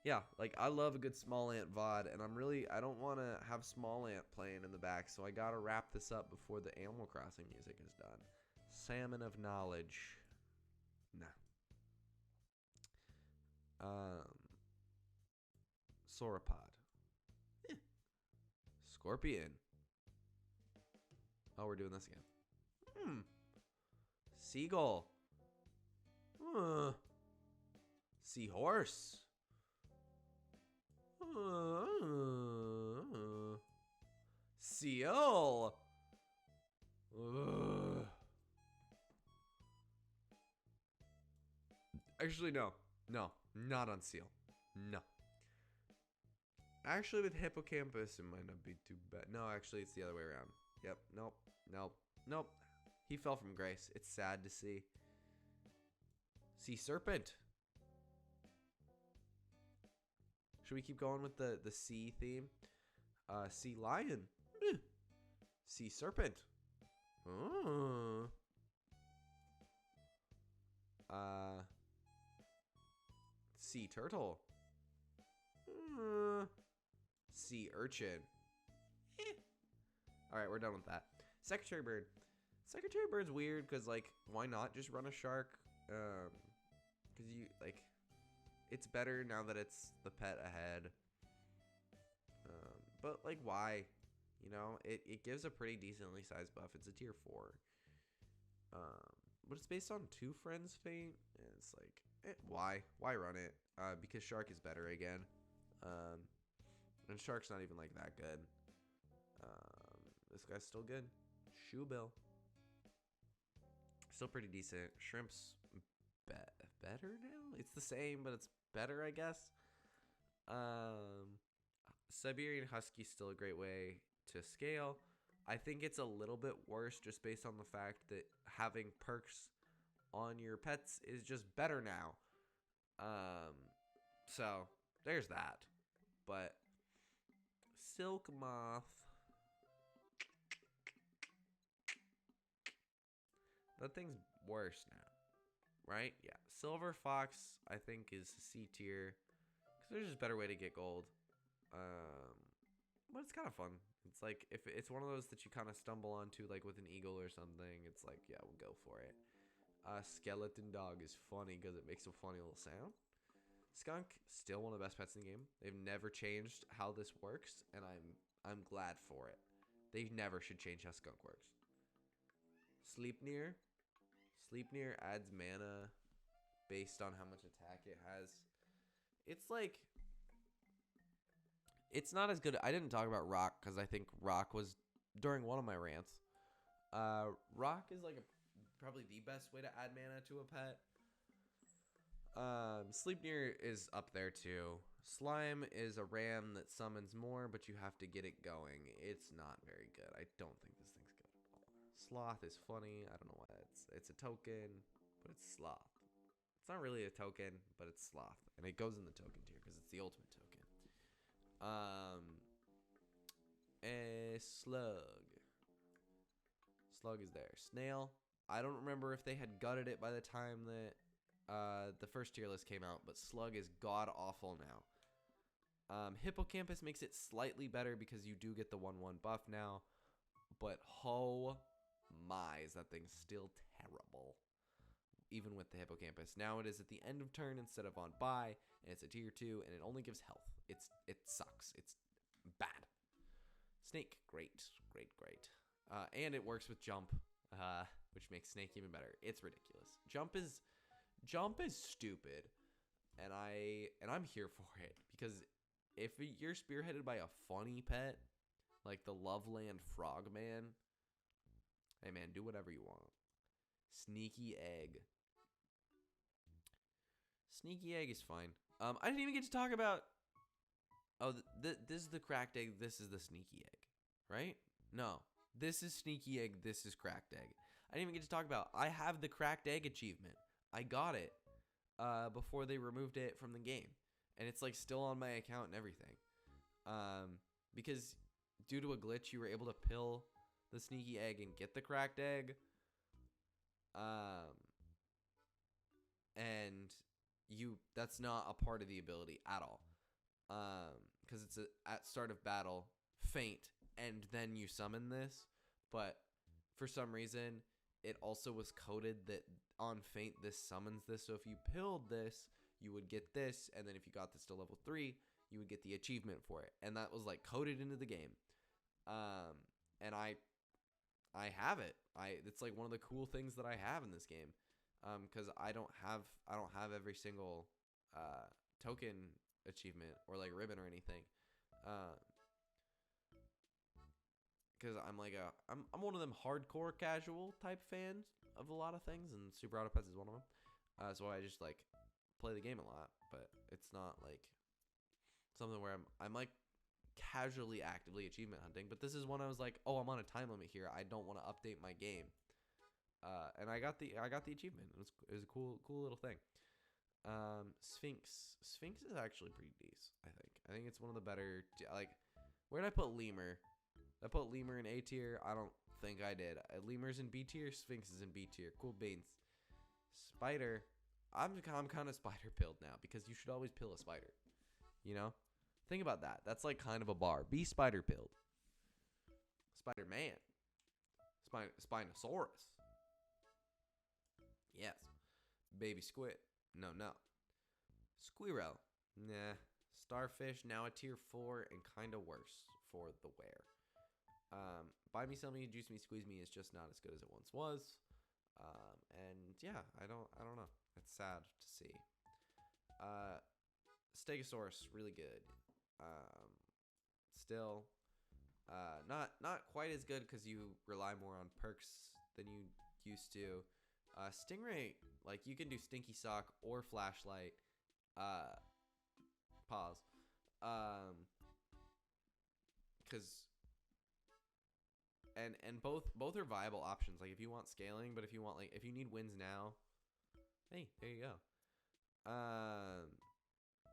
yeah, like I love a good small ant VOD, and I don't want to have small ant playing in the back, so I gotta wrap this up before the Animal Crossing music is done. Salmon of knowledge. Nah. Sauropod. Eh. Scorpion. Oh, we're doing this again. Seagull. Seahorse. Seal. Actually, no, not on seal. No. Actually, with hippocampus, it might not be too bad. No, actually, it's the other way around. Yep. Nope. He fell from grace. It's sad to see. Sea serpent. Should we keep going with the sea theme? Sea lion. Sea serpent. Sea turtle. Sea urchin. Alright, we're done with that. Secretary bird. Secretary bird's weird because, like, why not just run a shark? Because you, like, it's better now that it's the pet ahead. But, like, why? You know, it gives a pretty decently sized buff. It's a tier 4. But it's based on two friends' fate. And it's like, why? Why run it? Because shark is better again. And shark's not even, like, that good. This guy's still good. Shoebill. Still pretty decent. Shrimp's better now? It's the same, but it's better, I guess. Siberian Husky's still a great way to scale. I think it's a little bit worse just based on the fact that having perks on your pets is just better now. So there's that. But Silk Moth. That thing's worse now, right? Yeah. Silver Fox, I think, is C tier because there's just a better way to get gold. But it's kind of fun. It's like if it's one of those that you kind of stumble onto, like with an eagle or something. It's like, yeah, we'll go for it. Skeleton Dog is funny because it makes a funny little sound. Skunk, still one of the best pets in the game. They've never changed how this works, and I'm glad for it. They never should change how skunk works. Sleipnir. Sleipnir adds mana based on how much attack it has. It's like it's not as good. I didn't talk about Rock because I think Rock was during one of my rants. Rock is like probably the best way to add mana to a pet. Sleipnir is up there too. Slime is a ram that summons more, but you have to get it going. It's not very good. I don't think this thing's good at all. Sloth is funny. I don't know why it's a token, but it's sloth. It's not really a token, but it's sloth, and it goes in the token tier because it's the ultimate token. Slug. Slug is there. Snail. I don't remember if they had gutted it by the time that the first tier list came out, but Slug is god awful now. Hippocampus makes it slightly better because you do get the 1/1 buff now, but oh my, is that thing still terrible? Even with the Hippocampus. Now it is at the end of turn instead of on buy, and it's a tier 2, and it only gives health. It sucks. It's bad. Snake, great. And it works with jump, which makes Snake even better. It's ridiculous. Jump is stupid, and I'm here for it because if you're spearheaded by a funny pet like the Loveland Frogman, hey man, do whatever you want. Sneaky Egg. Sneaky Egg is fine. I didn't even get to talk about. Oh, this is the cracked egg. This is the sneaky egg, right? No, this is sneaky egg. This is cracked egg. I didn't even get to talk about. I have the cracked egg achievement. I got it before they removed it from the game, and it's like still on my account and everything. Because due to a glitch, you were able to pill the sneaky egg and get the cracked egg. And that's not a part of the ability at all. Because it's at start of battle, faint, and then you summon this. But for some reason, it also was coded that on faint this summons this. So if you pilled this, you would get this, and then if you got this to level 3, you would get the achievement for it. And that was like coded into the game. And I have it. It's like one of the cool things that I have in this game. Because I don't have every single token achievement or like ribbon or anything. Because I'm one of them hardcore casual type fans of a lot of things, and Super Auto Pets is one of them. So I just like play the game a lot, but it's not like something where I'm like casually actively achievement hunting. But this is one I was like, oh, I'm on a time limit here. I don't want to update my game. And I got the achievement. It was a cool little thing. Sphinx is actually pretty decent. I think it's one of the better. Like, where did I put Lemur? Did I put Lemur in A tier? I don't think I did. Lemur's in B tier. Sphinx is in B tier. Cool beans. Spider. I'm kind of spider pilled now because you should always pill a spider. You know, think about that. That's like kind of a bar. Be spider pilled. Spider-Man. Spinosaurus. Yes. Baby squid. No. Squirrel. Nah. Starfish, now a tier 4 and kind of worse for the wear. Buy me, sell me, juice me, squeeze me is just not as good as it once was. And yeah, I don't know. It's sad to see. Stegosaurus, really good. Still, not quite as good because you rely more on perks than you used to. Stingray, like you can do Stinky Sock or Flashlight. Pause. Because and both are viable options. Like if you want scaling, but if you need wins now, hey, there you go.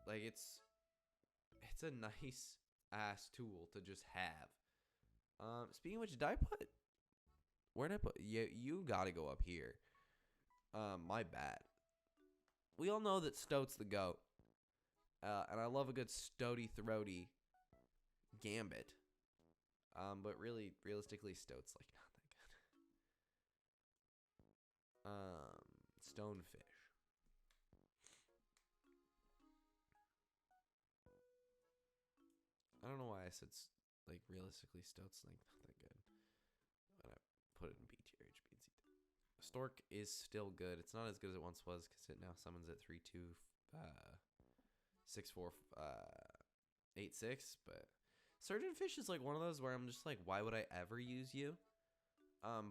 Like it's a nice ass tool to just have. Speaking of which, where did I put you gotta go up here. My bad. We all know that Stoat's the GOAT. And I love a good Stoaty Throaty Gambit. But really, realistically, Stoat's like not that good. Stonefish. I don't know why I said like realistically, Stoat's like not that good. When I put it in B tier, HB and C tier. Stork is still good. It's not as good as it once was because it now summons at 3/2, 6/4, 8/6. But Surgeonfish is like one of those where I'm just like, why would I ever use you?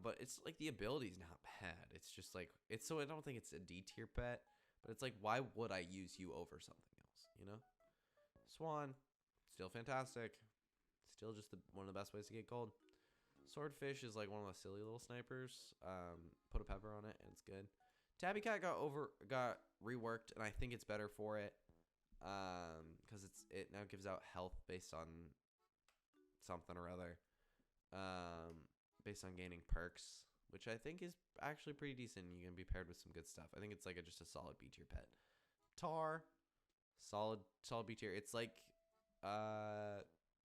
But it's like the ability's not bad. It's just like it's so I don't think it's a D tier pet, but it's like why would I use you over something else? You know, Swan, still fantastic, still just one of the best ways to get gold. Swordfish is like one of those silly little snipers. Put a pepper on it and it's good. Tabby Cat got reworked and I think it's better for it. Because it now gives out health based on something or other. Based on gaining perks, which I think is actually pretty decent. You can be paired with some good stuff. I think it's like just a solid B tier pet. Tar, solid B tier. It's like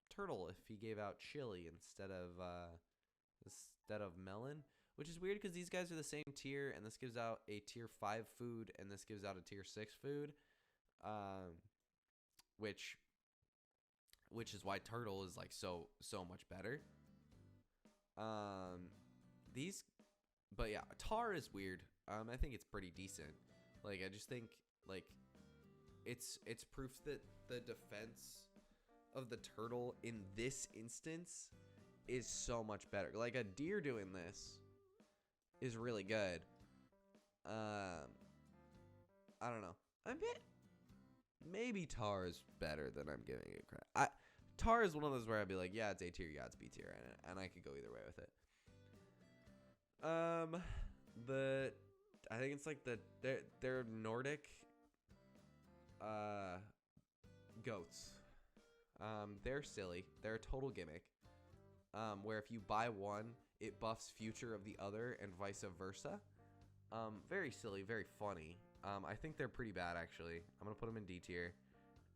Turtle if he gave out chili instead of melon, which is weird because these guys are the same tier, and this gives out a tier 5 food, and this gives out a tier 6 food, which is why Turtle is like so much better. But yeah, Tar is weird. I think it's pretty decent. Like I just think like it's proof that the defense of the turtle in this instance is so much better. Like a deer doing this is really good. I don't know. Maybe Tar is better than I'm giving it credit. Tar is one of those where I'd be like, yeah, it's A tier, yeah, it's B tier, and I could go either way with it. But I think it's like they're Nordic goats. They're silly. They're a total gimmick. Where if you buy one, it buffs future of the other and vice versa. Very silly, very funny. I think they're pretty bad actually. I'm gonna put them in D tier.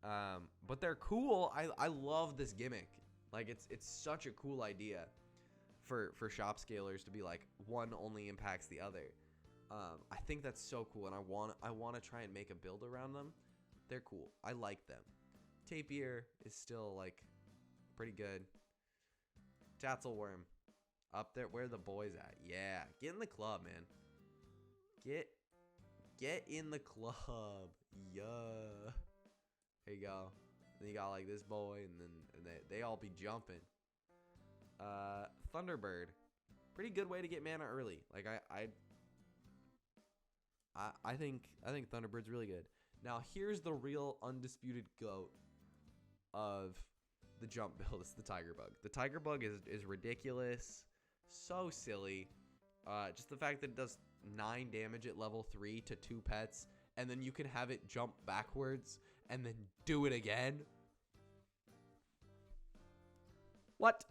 But they're cool. I love this gimmick. Like it's such a cool idea for shop scalers to be like one only impacts the other. I think that's so cool, and I want to try and make a build around them. They're cool. I like them. Tapir is still like pretty good. Tatzelworm up there where the boys at. Yeah, get in the club, man. Get in the club. Yeah. There you go. Then you got like this boy, and they all be jumping. Thunderbird, pretty good way to get mana early. Like I think Thunderbird's really good. Now here's the real undisputed GOAT of the jump build. It's the Tiger Bug. The Tiger Bug is ridiculous, so silly. Just the fact that it does 9 damage at level 3 to 2 pets, and then you can have it jump backwards and then do it again. What?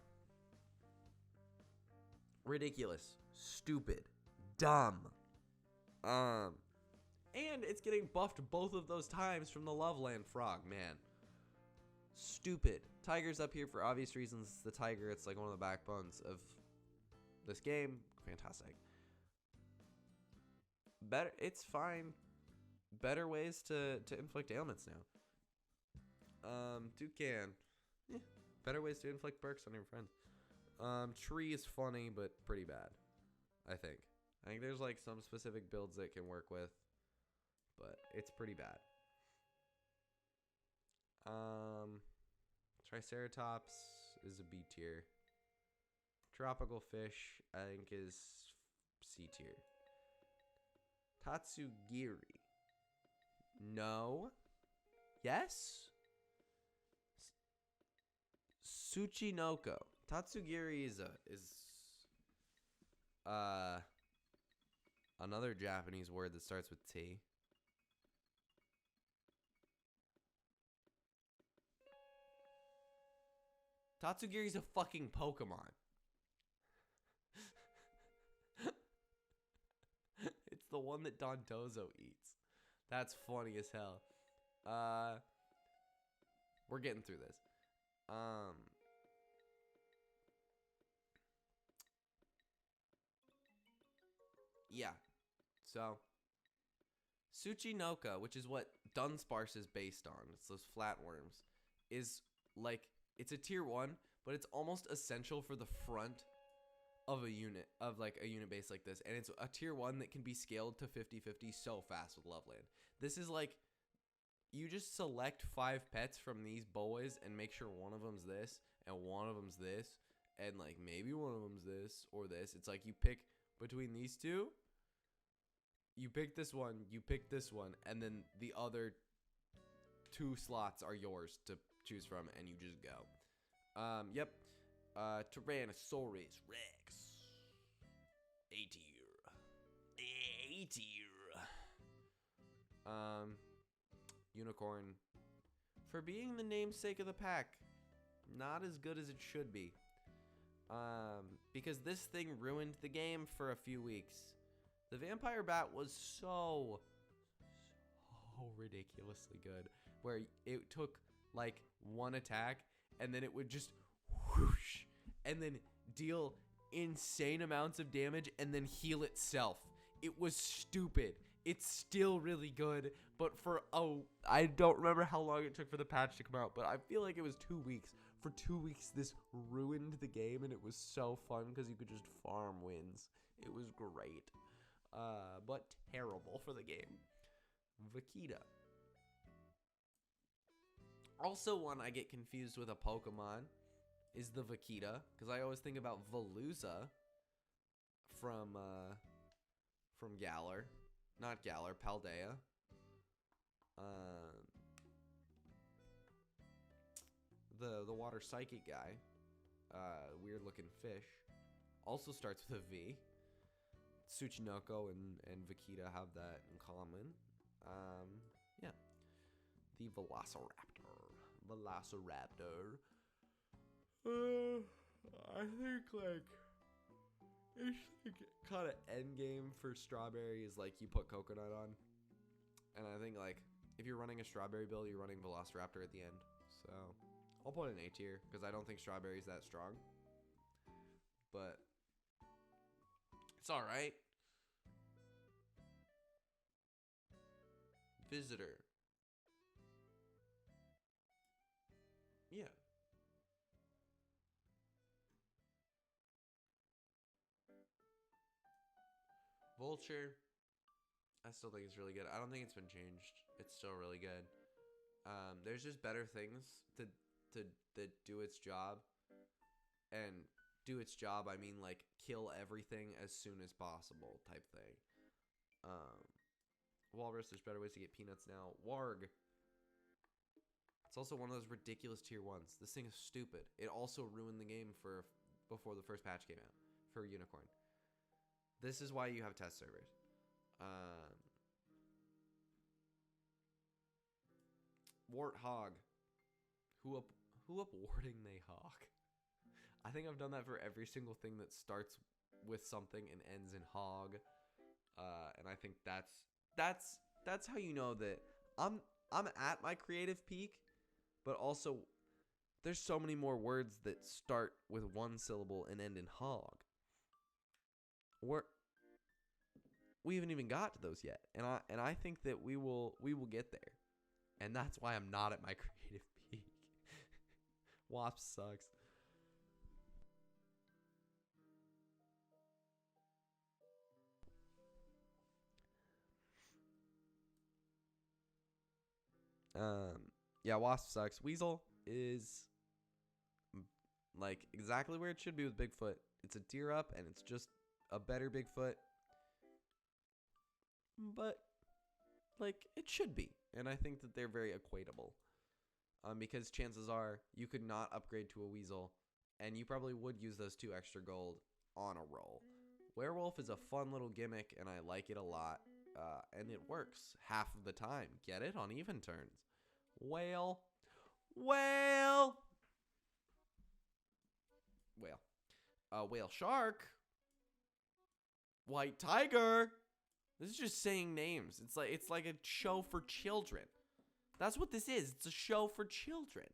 Ridiculous, stupid, dumb. And it's getting buffed both of those times from the Loveland Frog, man. Stupid. Tiger's up here for obvious reasons. It's the tiger. It's like one of the backbones of this game. Fantastic. Better. It's fine. Better ways to inflict ailments now. Toucan. Yeah. Better ways to inflict perks on your friends. Tree is funny, but pretty bad. I think there's like some specific builds that can work with, but it's pretty bad. Triceratops is a B tier. Tropical fish, I think, is C tier. Tatsugiri. No. Yes? Tsuchinoko. Tatsugiri is another Japanese word that starts with T. Tatsugiri's a fucking Pokemon. It's the one that Don Tozo eats. That's funny as hell. We're getting through this. Yeah. So, Tsuchinoko, which is what Dunsparce is based on, it's those flatworms, is like, it's a tier 1, but it's almost essential for the front of a unit of like a unit base like this, and it's a tier 1 that can be scaled to 50/50 so fast with Loveland. This is like you just select 5 pets from these boys and make sure one of them's this and one of them's this and like maybe one of them's this or this. It's like you pick between these two. You pick this one, you pick this one, and then the other 2 slots are yours to choose from, and you just go. Yep. Tyrannosaurus Rex. A-tier. A-tier. Unicorn. For being the namesake of the pack, not as good as it should be. Because this thing ruined the game for a few weeks. The Vampire Bat was so ridiculously good, where it took like 1 attack and then it would just whoosh and then deal insane amounts of damage and then heal itself. It was stupid. It's still really good, but I don't remember how long it took for the patch to come out, but I feel like it was 2 weeks. For 2 weeks, this ruined the game, and it was so fun because you could just farm wins. It was great. But terrible for the game. Vaquita. Also one I get confused with a Pokemon is the Vaquita, because I always think about Veluza from Galar. Not Galar, Paldea. The water psychic guy. Weird looking fish. Also starts with a V. Tsuchinoko and Vaquita have that in common. Yeah. The Velociraptor. I think like it's like kind of end game for Strawberry is like you put Coconut on. And I think like if you're running a Strawberry build, you're running Velociraptor at the end. So I'll put an A tier because I don't think Strawberry's that strong. But it's alright. Visitor. Yeah. Vulture. I still think it's really good. I don't think it's been changed. It's still really good. There's just better things to do its job. And do its job, I mean like kill everything as soon as possible type thing. Walrus, there's better ways to get peanuts now. Warg. It's also one of those ridiculous tier 1s. This thing is stupid. It also ruined the game before the first patch came out for Unicorn. This is why you have test servers. Warthog. Who up warding they hawk? I think I've done that for every single thing that starts with something and ends in hog. And I think that's how you know that I'm at my creative peak, but also there's so many more words that start with 1 syllable and end in hog. We haven't even got to those yet, and I think that we will get there, and that's why I'm not at my creative peak. Wasp sucks. Yeah, Wasp sucks. Weasel is like exactly where it should be with Bigfoot. It's a tier up, and it's just a better Bigfoot. But like it should be, and I think that they're very equatable. Because chances are you could not upgrade to a Weasel, and you probably would use those 2 extra gold on a roll. Werewolf is a fun little gimmick, and I like it a lot, and it works half of the time. Get it? On even turns. Whale. Whale shark. White tiger. This is just saying names. It's like a show for children. That's what this is. It's a show for children.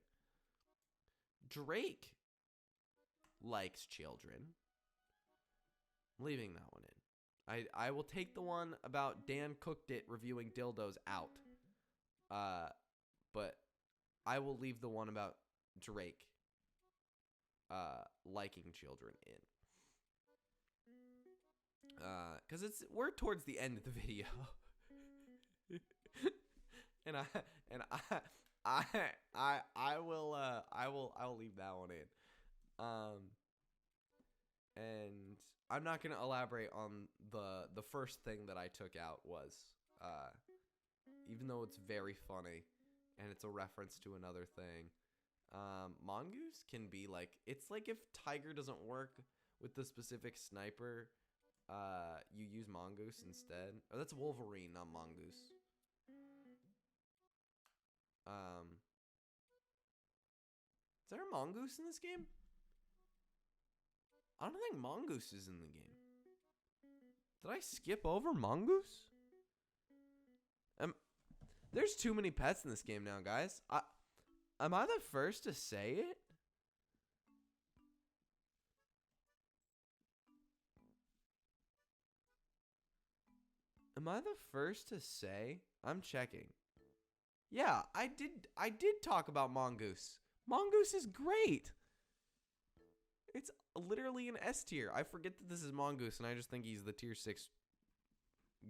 Drake likes children. I'm leaving that one in. I will take the one about Dan Cooked It reviewing dildos out. But I will leave the one about Drake liking children in. Because we're towards the end of the video. and I will leave that one in. And I'm not gonna elaborate on the first thing that I took out was even though it's very funny and it's a reference to another thing. Mongoose can be like, it's like if Tiger doesn't work with the specific sniper, you use Mongoose instead. Oh, that's Wolverine, not Mongoose. Is there a Mongoose in this game? I don't think Mongoose is in the game. Did I skip over Mongoose? There's too many pets in this game now, guys. Am I the first to say it? Am I the first to say? I'm checking. Yeah, I did talk about Mongoose. Mongoose is great. It's literally an S tier. I forget that this is Mongoose, and I just think he's the tier 6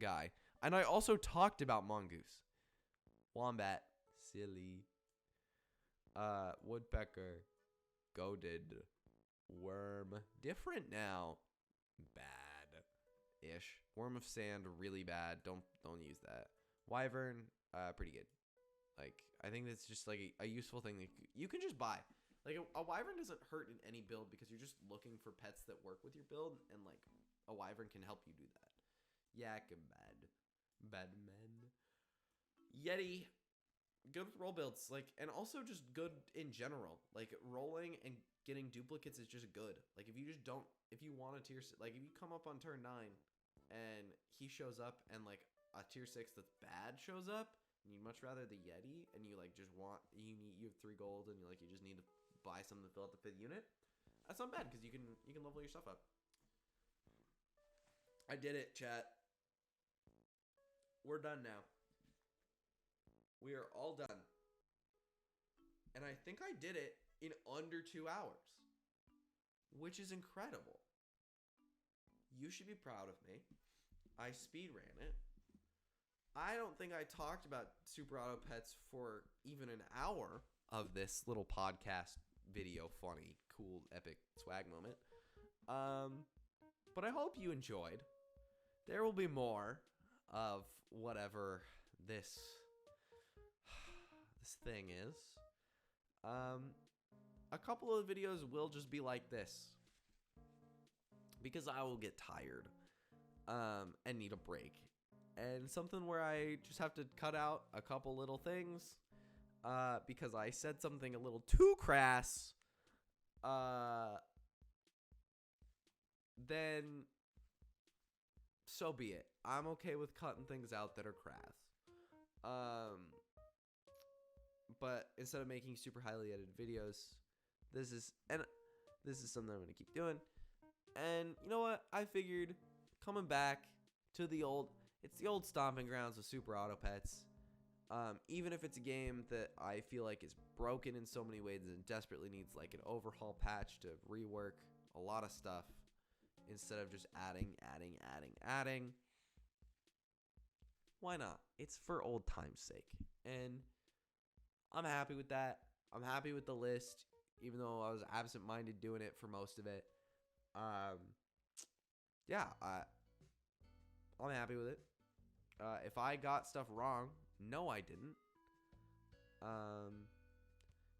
guy. And I also talked about Mongoose. Wombat. Silly. Woodpecker. Goaded. Worm. Different now. Bad-ish. Worm of sand. Really bad. Don't use that. Wyvern. Pretty good. Like, I think that's just like a useful thing that you can just buy. Like, a wyvern doesn't hurt in any build because you're just looking for pets that work with your build, and like a wyvern can help you do that. Yak and bad men. Yeti, good with roll builds, like, and also just good in general. Like, rolling and getting duplicates is just good. Like, if you want a tier, like if you come up on turn 9 and he shows up and like a tier 6 that's bad shows up, and you'd much rather the Yeti, and you like just want you have 3 gold and you just need to buy something to fill out the 5th unit. That's not bad because you can level your stuff up. I did it, chat. We're done now. We are all done. And I think I did it in under 2 hours, which is incredible. You should be proud of me. I speed ran it. I don't think I talked about Super Auto Pets for even an hour of this little podcast video. Funny, cool, epic swag moment. But I hope you enjoyed. There will be more of whatever this thing is. A couple of videos will just be like this because I will get tired and need a break. And something where I just have to cut out a couple little things because I said something a little too crass. Then so be it. I'm okay with cutting things out that are crass. But instead of making super highly edited videos, this is something I'm going to keep doing. And you know what? I figured coming back to it's the old stomping grounds of Super Auto Pets. Even if it's a game that I feel like is broken in so many ways and desperately needs like an overhaul patch to rework a lot of stuff instead of just adding. Why not? It's for old time's sake. And I'm happy with that. I'm happy with the list, even though I was absent-minded doing it for most of it. Yeah, I'm happy with it. If I got stuff wrong, no, I didn't.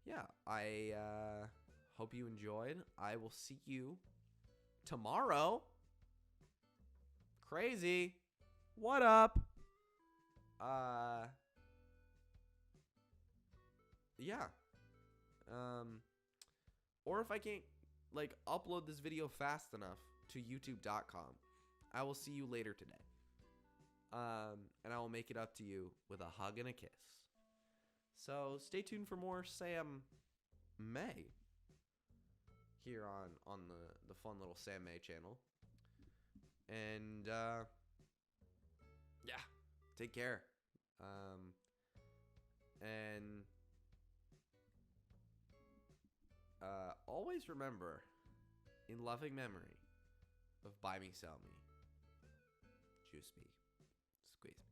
Yeah, I hope you enjoyed. I will see you tomorrow. Crazy. What up? Yeah. Or if I can't like upload this video fast enough to youtube.com, I will see you later today. And I will make it up to you with a hug and a kiss. So stay tuned for more Sam May here on the fun little Sam May channel. And yeah, take care. And always remember, in loving memory, of buy me, sell me, juice me, squeeze me.